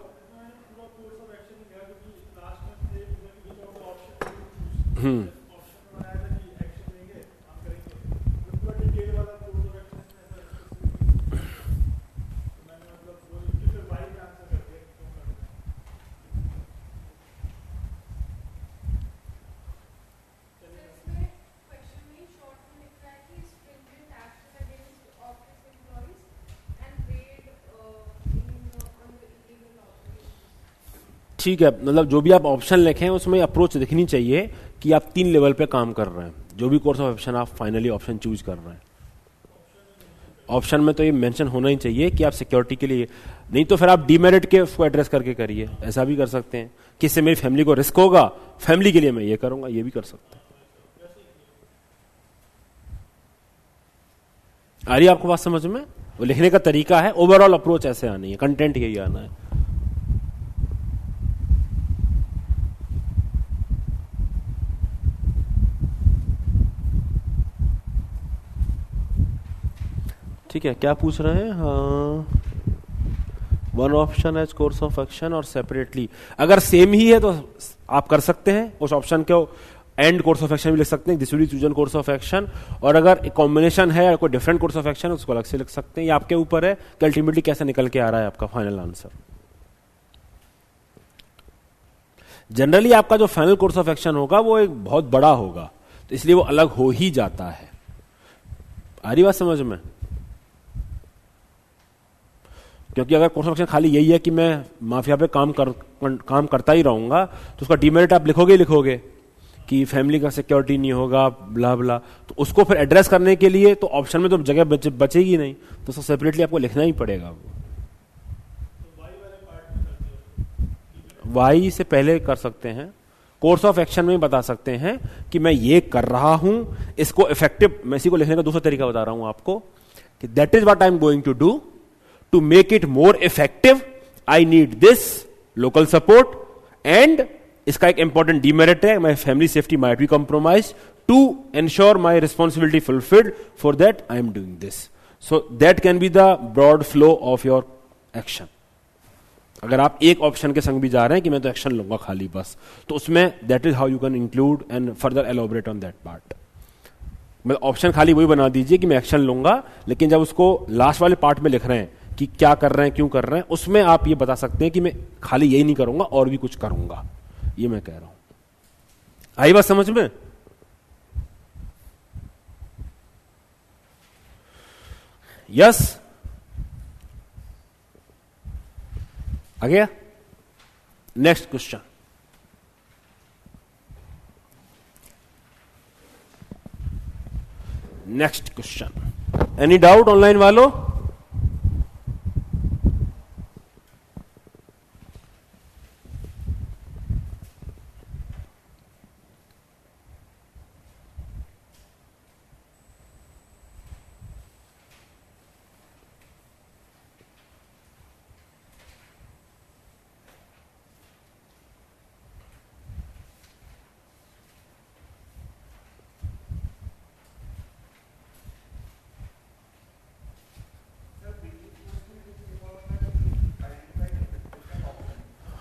ठीक है, मतलब जो भी आप ऑप्शन लिखें उसमें अप्रोच दिखनी चाहिए कि आप 3 लेवल पे काम कर रहे हैं। जो भी कोर्स ऑफ ऑप्शन आप फाइनली ऑप्शन चूज कर रहे हैं, ऑप्शन में तो ये मेंशन होना ही चाहिए कि आप सिक्योरिटी के लिए, नहीं तो फिर आप डीमेरिट के उसको एड्रेस करके करिए। ऐसा भी कर सकते हैं कि इससे मेरी फैमिली को रिस्क होगा, फैमिली के लिए मैं ये करूंगा, ये भी कर सकते हैं। आ रही है आपको बात समझ में? वो लिखने का तरीका है, ओवरऑल अप्रोच ऐसे आनी है, कंटेंट यही आना है। ठीक है, क्या पूछ रहे हैं? हाँ, one option as course of action और सेपरेटली, अगर सेम ही है तो आप कर सकते हैं उस ऑप्शन को एंड कोर्स ऑफ एक्शन भी लिख सकते हैं, this will be chosen course of action. और अगर एक कॉम्बिनेशन है या कोई डिफरेंट कोर्स ऑफ एक्शन उसको अलग से लिख सकते हैं। ये आपके ऊपर है कि अल्टीमेटली कैसे निकल के आ रहा है आपका फाइनल आंसर। जनरली आपका जो फाइनल कोर्स ऑफ एक्शन होगा वो एक बहुत बड़ा होगा, तो इसलिए वो अलग हो ही जाता है। आ रही बात समझ में? क्योंकि अगर कोर्स ऑफ एक्शन खाली यही है कि मैं माफिया पे काम करता ही रहूंगा, तो उसका डीमेरिट आप लिखोगे कि फैमिली का सिक्योरिटी नहीं होगा, ब्ला ब्ला, तो उसको फिर एड्रेस करने के लिए तो ऑप्शन में तो जगह बचेगी नहीं, तो उसको सेपरेटली आपको लिखना ही पड़ेगा। वाई से पहले कर सकते हैं, कोर्स ऑफ एक्शन में बता सकते हैं कि मैं ये कर रहा हूं, इसको इफेक्टिव, मैं इसी को लिखने का दूसरा तरीका बता रहा हूं आपको कि that is what I am going to do to make it more effective. I need this local support, and इसका एक important demerit है, my family safety might be compromised. To ensure my responsibility fulfilled, for that I am doing this. So that can be the broad flow of your action. अगर आप एक ऑप्शन के संग भी जा रहे हैं कि मैं तो एक्शन लूंगा खाली बस, तो उसमें that is how you can include and further elaborate on that part. मतलब ऑप्शन खाली वही बना दीजिए कि मैं एक्शन लूंगा, लेकिन जब उसको लास्ट वाले पार्ट में लिख रहे हैं कि क्या कर रहे हैं, क्यों कर रहे हैं, उसमें आप ये बता सकते हैं कि मैं खाली यही नहीं करूंगा और भी कुछ करूंगा, ये मैं कह रहा हूं। आई बात समझ में? यस, आ गया? Next question. Next question. Any doubt online वालों?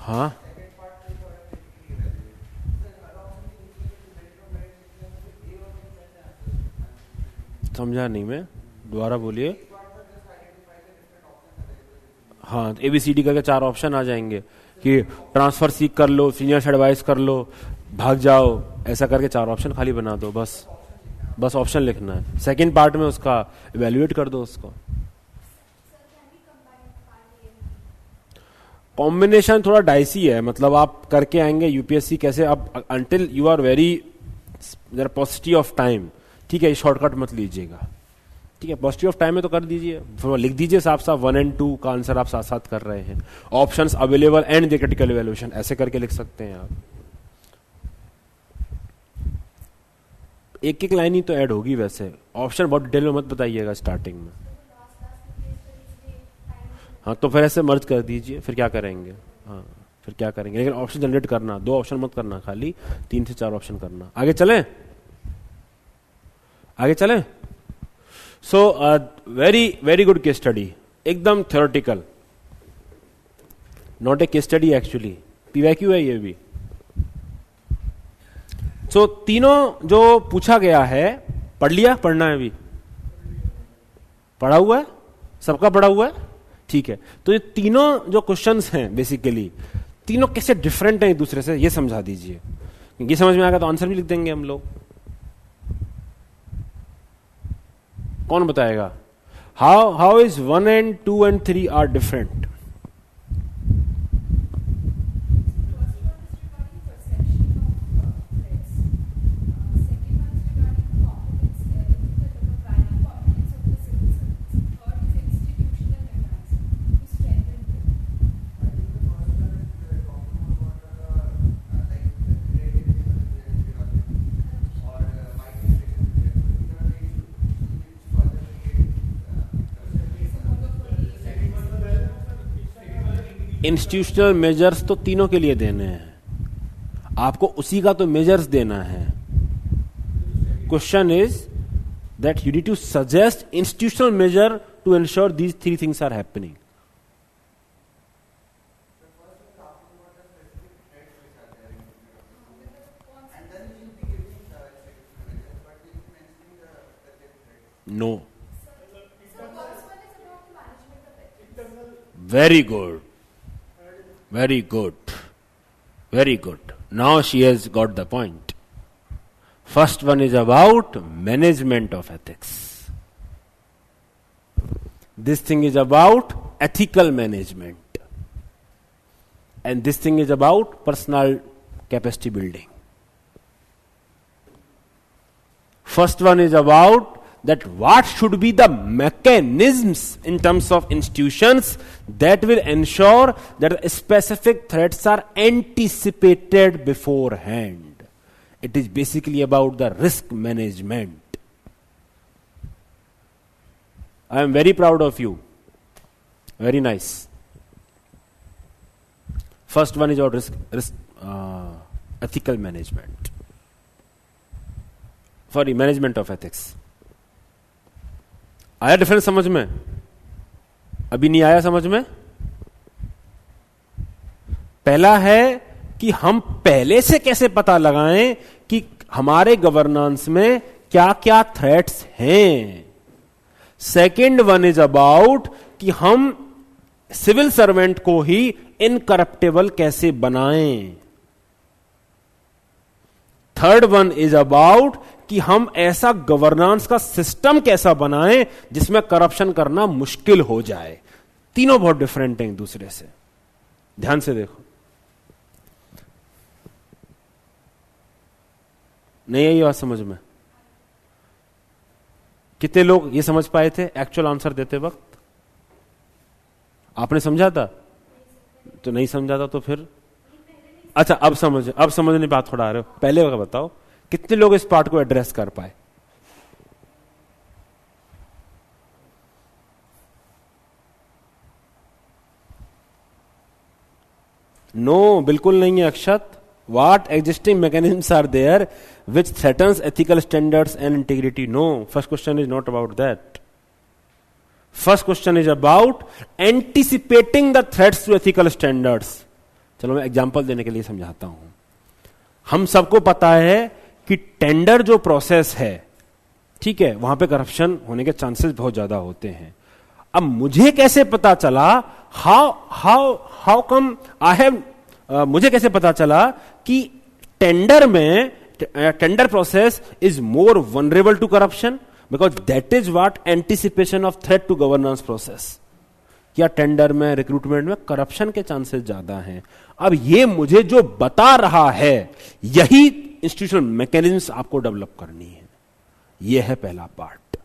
हाँ, समझा नहीं मैं, दोबारा बोलिए। हाँ, ABCD करके 4 ऑप्शन आ जाएंगे कि ट्रांसफर सीख कर लो, सीनियर से एडवाइस कर लो, भाग जाओ, ऐसा करके 4 ऑप्शन खाली बना दो, बस ऑप्शन लिखना है। सेकंड पार्ट में उसका इवेल्युएट कर दो उसको। कॉम्बिनेशन थोड़ा डाइसी है, मतलब आप करके आएंगे यूपीएससी कैसे, अब until you are very there possibility of time, ठीक है, शॉर्टकट मत लीजिएगा, ठीक है, पॉसिबिलिटी ऑफ टाइम में तो कर दीजिए, फिर लिख दीजिए साफ साफ 1 और 2 का आंसर आप साथ साथ कर रहे हैं, options available and the critical evaluation, ऐसे करके लिख सकते हैं आप। एक एक लाइन ही तो ऐड होगी, वैसे ऑप्शन बहुत डिटेल में मत बताइएगा स्टार्टिंग में। हाँ, तो फिर ऐसे मर्ज कर दीजिए, फिर क्या करेंगे, हाँ फिर क्या करेंगे, लेकिन ऑप्शन जनरेट करना, 2 ऑप्शन मत करना, खाली 3 से 4 ऑप्शन करना। आगे चलें, आगे चलें। So very very good case study, एकदम theoretical, not a case study actually, PYQ है ये भी। सो तीनों जो पूछा गया है पढ़ लिया, पढ़ना है अभी, पढ़ा हुआ है सबका, पढ़ा हुआ है, ठीक है। तो ये तीनों जो क्वेश्चंस हैं बेसिकली, तीनों कैसे डिफरेंट हैं एक दूसरे से, ये समझा दीजिए। ये समझ में आएगा तो आंसर भी लिख देंगे हम लोग। कौन बताएगा? How is 1 and 2 and 3 are different? Institutional measures तो तीनों के लिए देने हैं, आपको उसी का तो मेजर्स देना है। Question is that you need to suggest institutional measure to ensure these 3 things are happening. No, very good, very good, very good. Now she has got the point. First one is about management of ethics. This thing is about ethical management, and this thing is about personal capacity building. First one is about that what should be the mechanisms in terms of institutions that will ensure that specific threats are anticipated beforehand. It is basically about the risk management. I am very proud of you. Very nice. First one is about ethical management. Sorry, management of ethics. आया डिफरेंस समझ में? अभी नहीं आया समझ में? पहला है कि हम पहले से कैसे पता लगाएं कि हमारे गवर्नेंस में क्या क्या थ्रेट्स हैं। सेकेंड वन इज अबाउट कि हम सिविल सर्वेंट को ही इनकरप्टेबल कैसे बनाएं। थर्ड वन इज अबाउट कि हम ऐसा गवर्नेंस का सिस्टम कैसा बनाएं जिसमें करप्शन करना मुश्किल हो जाए। तीनों बहुत डिफरेंट हैं एक दूसरे से, ध्यान से देखो। नहीं आई बात समझ में? कितने लोग ये समझ पाए थे एक्चुअल आंसर देते वक्त? आपने समझा था? तो नहीं समझा था तो फिर अच्छा, अब समझने बात थोड़ा आ रहे हो। पहले का बताओ, कितने लोग इस पार्ट को एड्रेस कर पाए? नो, बिल्कुल नहीं है अक्षत। What existing mechanisms are there which threatens ethical standards and integrity? No, first question is not about that. First question is about anticipating the threats to ethical standards. चलो मैं एग्जांपल देने के लिए समझाता हूं। हम सबको पता है कि टेंडर जो प्रोसेस है, ठीक है, वहां पे करप्शन होने के चांसेस बहुत ज्यादा होते हैं। अब मुझे कैसे पता चला, हाउ कम आई हैव, मुझे कैसे पता चला कि टेंडर में, tender process is more vulnerable to corruption? Because that is what anticipation of threat to governance process. क्या टेंडर में, रिक्रूटमेंट में करप्शन के चांसेस ज्यादा हैं? अब ये मुझे जो बता रहा है, यही इंस्टीट्यूशनल मैकेनिज्म्स आपको डेवलप करनी है। ये है पहला part.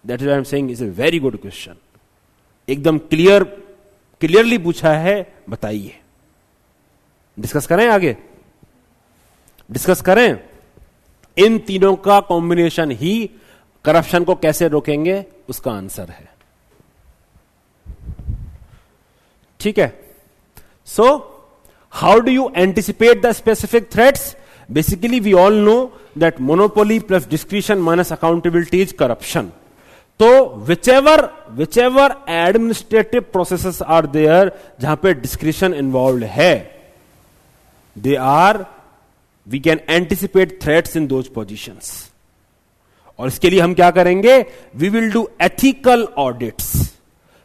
That is I am saying is a very good question, एकदम क्लियरली पूछा है। बताइए, डिस्कस करें, आगे डिस्कस करें। इन तीनों का कॉम्बिनेशन ही करप्शन को कैसे रोकेंगे, उसका आंसर है। ठीक है। So how do you anticipate the specific threats? Basically we all know that monopoly plus discretion minus accountability is corruption. तो whichever administrative processes are there जहां पे डिस्क्रिशन इन्वॉल्व है, they are, we can anticipate threats in those positions. और इसके लिए हम क्या करेंगे? We will do ethical audits.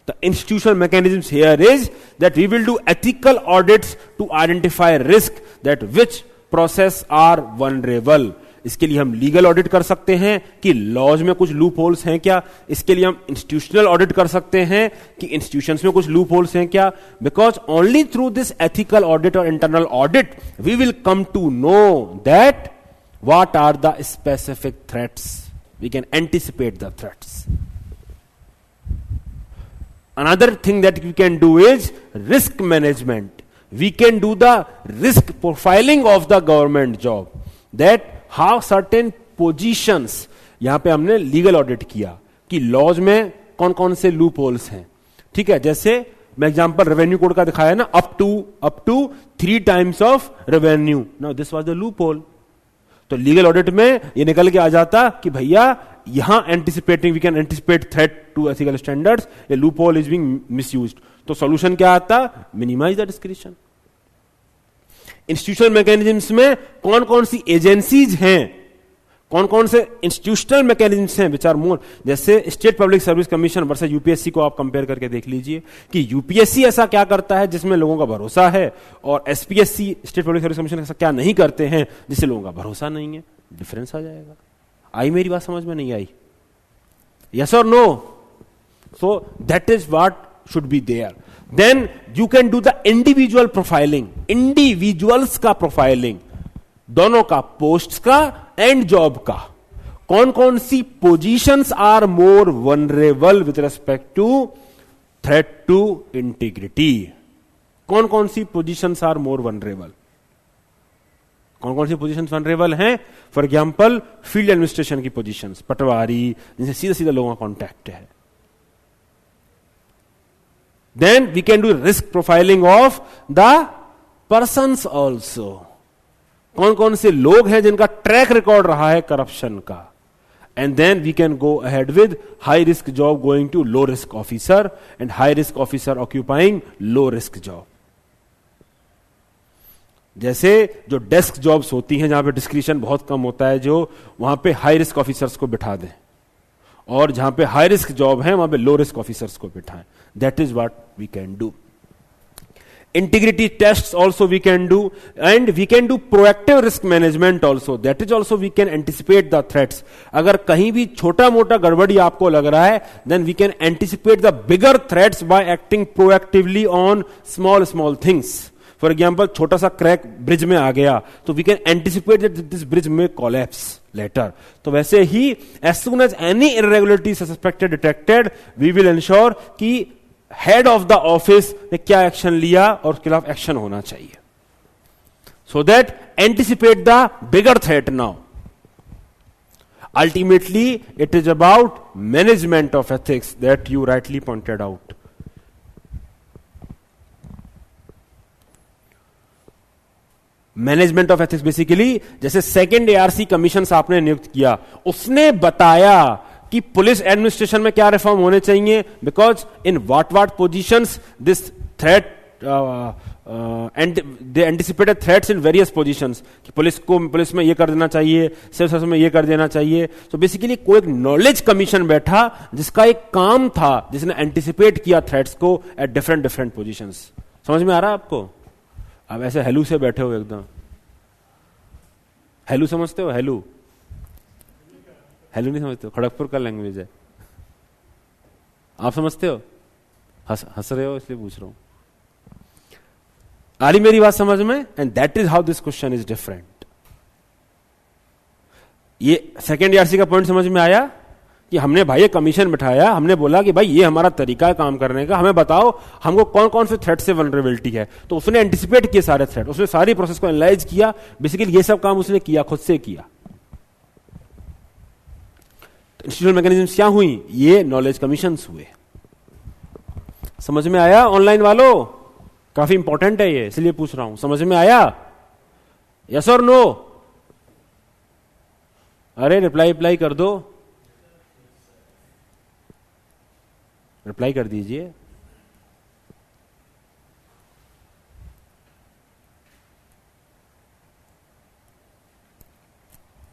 The institutional mechanisms here is that we will do ethical audits to identify risk that which process are vulnerable. इसके लिए हम लीगल ऑडिट कर सकते हैं कि लॉज में कुछ लूप होल्स हैं क्या। इसके लिए हम इंस्टीट्यूशनल ऑडिट कर सकते हैं कि इंस्टीट्यूशंस में कुछ लूप होल्स हैं क्या। Because only through this ethical audit और internal audit we will come to know that what are the specific threats, we can anticipate the threats. Another thing that we can do is risk management. We can do the risk profiling of the government job. That how certain positions, यहां पे हमने लीगल ऑडिट किया कि लॉज में कौन कौन से लूप होल्स हैं। ठीक है, जैसे मैं एग्जांपल रेवेन्यू कोड का दिखाया ना, up to 3 times of revenue, now this was the loophole. तो लीगल ऑडिट में ये निकल के आ जाता कि भैया यहां anticipating, we can anticipate threat to ethical standards, ये loophole is being misused. तो सॉल्यूशन क्या आता? Minimize the discretion. Institutional mechanisms में कौन कौन सी एजेंसीज हैं, कौन कौन से इंस्टीट्यूशनल मैकेनिज्म्स हैं विच आर मोर, जैसे state public service commission versus UPSC को आप कंपेयर करके देख लीजिए कि यूपीएससी ऐसा क्या करता है जिसमें लोगों का भरोसा है, और SPSC, state public service commission, ऐसा क्या नहीं करते हैं जिससे लोगों का भरोसा नहीं है। डिफरेंस आ जाएगा। आई मेरी बात समझ में नहीं आई? यस और no? So that is what should be there. Then you can do the individual profiling, individuals का प्रोफाइलिंग, दोनों का, पोस्ट का एंड जॉब का। कौन कौन सी positions are more vulnerable with respect to threat to integrity? कौन कौन सी पोजीशंस आर मोर वनरेबल? कौन कौन सी पोजीशंस वनरेबल हैं? फॉर एग्जांपल फील्ड एडमिनिस्ट्रेशन की पोजीशंस, पटवारी, जिनसे सीधा सीधा लोगों का कॉन्टैक्ट है। Then we can do risk profiling of the persons also. कौन कौन से लोग हैं जिनका ट्रैक रिकॉर्ड रहा है करप्शन का। And then we can go ahead with high risk job going to low risk officer and high risk officer occupying low risk job. जैसे जो डेस्क जॉब्स होती हैं जहां पे डिस्क्रिशन बहुत कम होता है, जो वहां पे हाई रिस्क ऑफिसर्स को बिठा दें, और जहां पे हाई रिस्क जॉब है वहां पे लो रिस्क ऑफिसर्स को बिठाएं। That is what we can do. Integrity tests also we can do, and we can do proactive risk management also. That is also we can anticipate the threats. अगर कहीं भी छोटा मोटा गड़बड़ी आपको लग रहा है, then we can anticipate the bigger threats by acting proactively on small things. For example छोटा सा क्रैक ब्रिज में आ गया तो we can anticipate that this bridge में कोलैप्स लेटर. तो वैसे ही as soon as any irregularity suspected detected we will ensure कि हेड ऑफ द ऑफिस ने क्या एक्शन लिया और उसके खिलाफ एक्शन होना चाहिए. So that anticipate the bigger threat. Now ultimately it is about management of ethics that you rightly pointed out. Management of ethics basically जैसे सेकेंड एआरसी कमीशन आपने नियुक्त किया, उसने बताया कि पुलिस एडमिनिस्ट्रेशन में क्या रिफॉर्म होने चाहिए, because in what positions this threat and they anticipated threats in various positions कि पुलिस में ये कर देना चाहिए, सिविल सर्विस में ये कर देना चाहिए. तो बेसिकली कोई एक नॉलेज कमीशन बैठा जिसका एक काम था, जिसने एंटिसिपेट किया थ्रेट्स को एट डिफरेंट पोजीशंस. समझ में आ रहा है आपको? अब ऐसे हेलू से बैठे हो एकदम. हेलू समझते हो? हेलू नहीं समझते हो? खड़गपुर का लैंग्वेज है. आप समझते हो? हंस रहे हो इसलिए पूछ रहा हूं. आ रही मेरी बात समझ में? And that is how this question is different. ये सेकेंड ईआरसी का पॉइंट समझ में आया कि हमने भाई कमीशन बिठाया, हमने बोला कि भाई ये हमारा तरीका है काम करने का, हमें बताओ हमको कौन कौन से थ्रेट से वल्नरेबिलिटी है. तो उसने एंटिसिपेट किए सारे थ्रेट, उसने सारी प्रोसेस को एनालाइज किया. बेसिकली ये सब काम उसने किया, खुद से किया. इंस्टीट्यूशनल मैकेनिज्म क्या हुई? ये नॉलेज कमीशंस हुए. समझ में आया ऑनलाइन वालों? काफी इंपॉर्टेंट है ये, इसलिए पूछ रहा हूं. समझ में आया? यस और नो? अरे रिप्लाई कर दो, रिप्लाई कर दीजिए.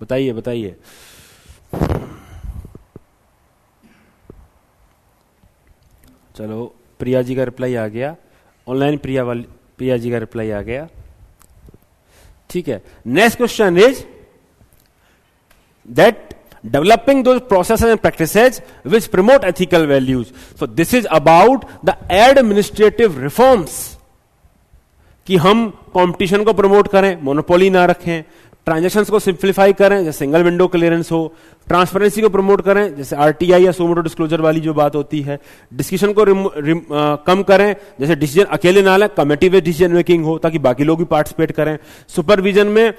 बताइए. चलो प्रिया जी का रिप्लाई आ गया. ऑनलाइन प्रिया जी का रिप्लाई आ गया. ठीक है. Next question is that developing those processes and practices which promote ethical values. So this is about the administrative reforms कि हम कंपटीशन को प्रमोट करें, मोनोपोली ना रखें, ट्रांजैक्शंस को सिंप्लीफाई करें जैसे सिंगल विंडो क्लियरेंस हो, ट्रांसपेरेंसी को प्रमोट करें जैसे आरटीआई या सुमोटो डिस्क्लोजर वाली जो बात होती है, डिस्कशन को कम करें जैसे डिसीजन अकेले ना लें, कमेटी बेस्ड डिसीजन मेकिंग हो ताकि बाकी लोग भी पार्टिसिपेट करें, सुपरविजन में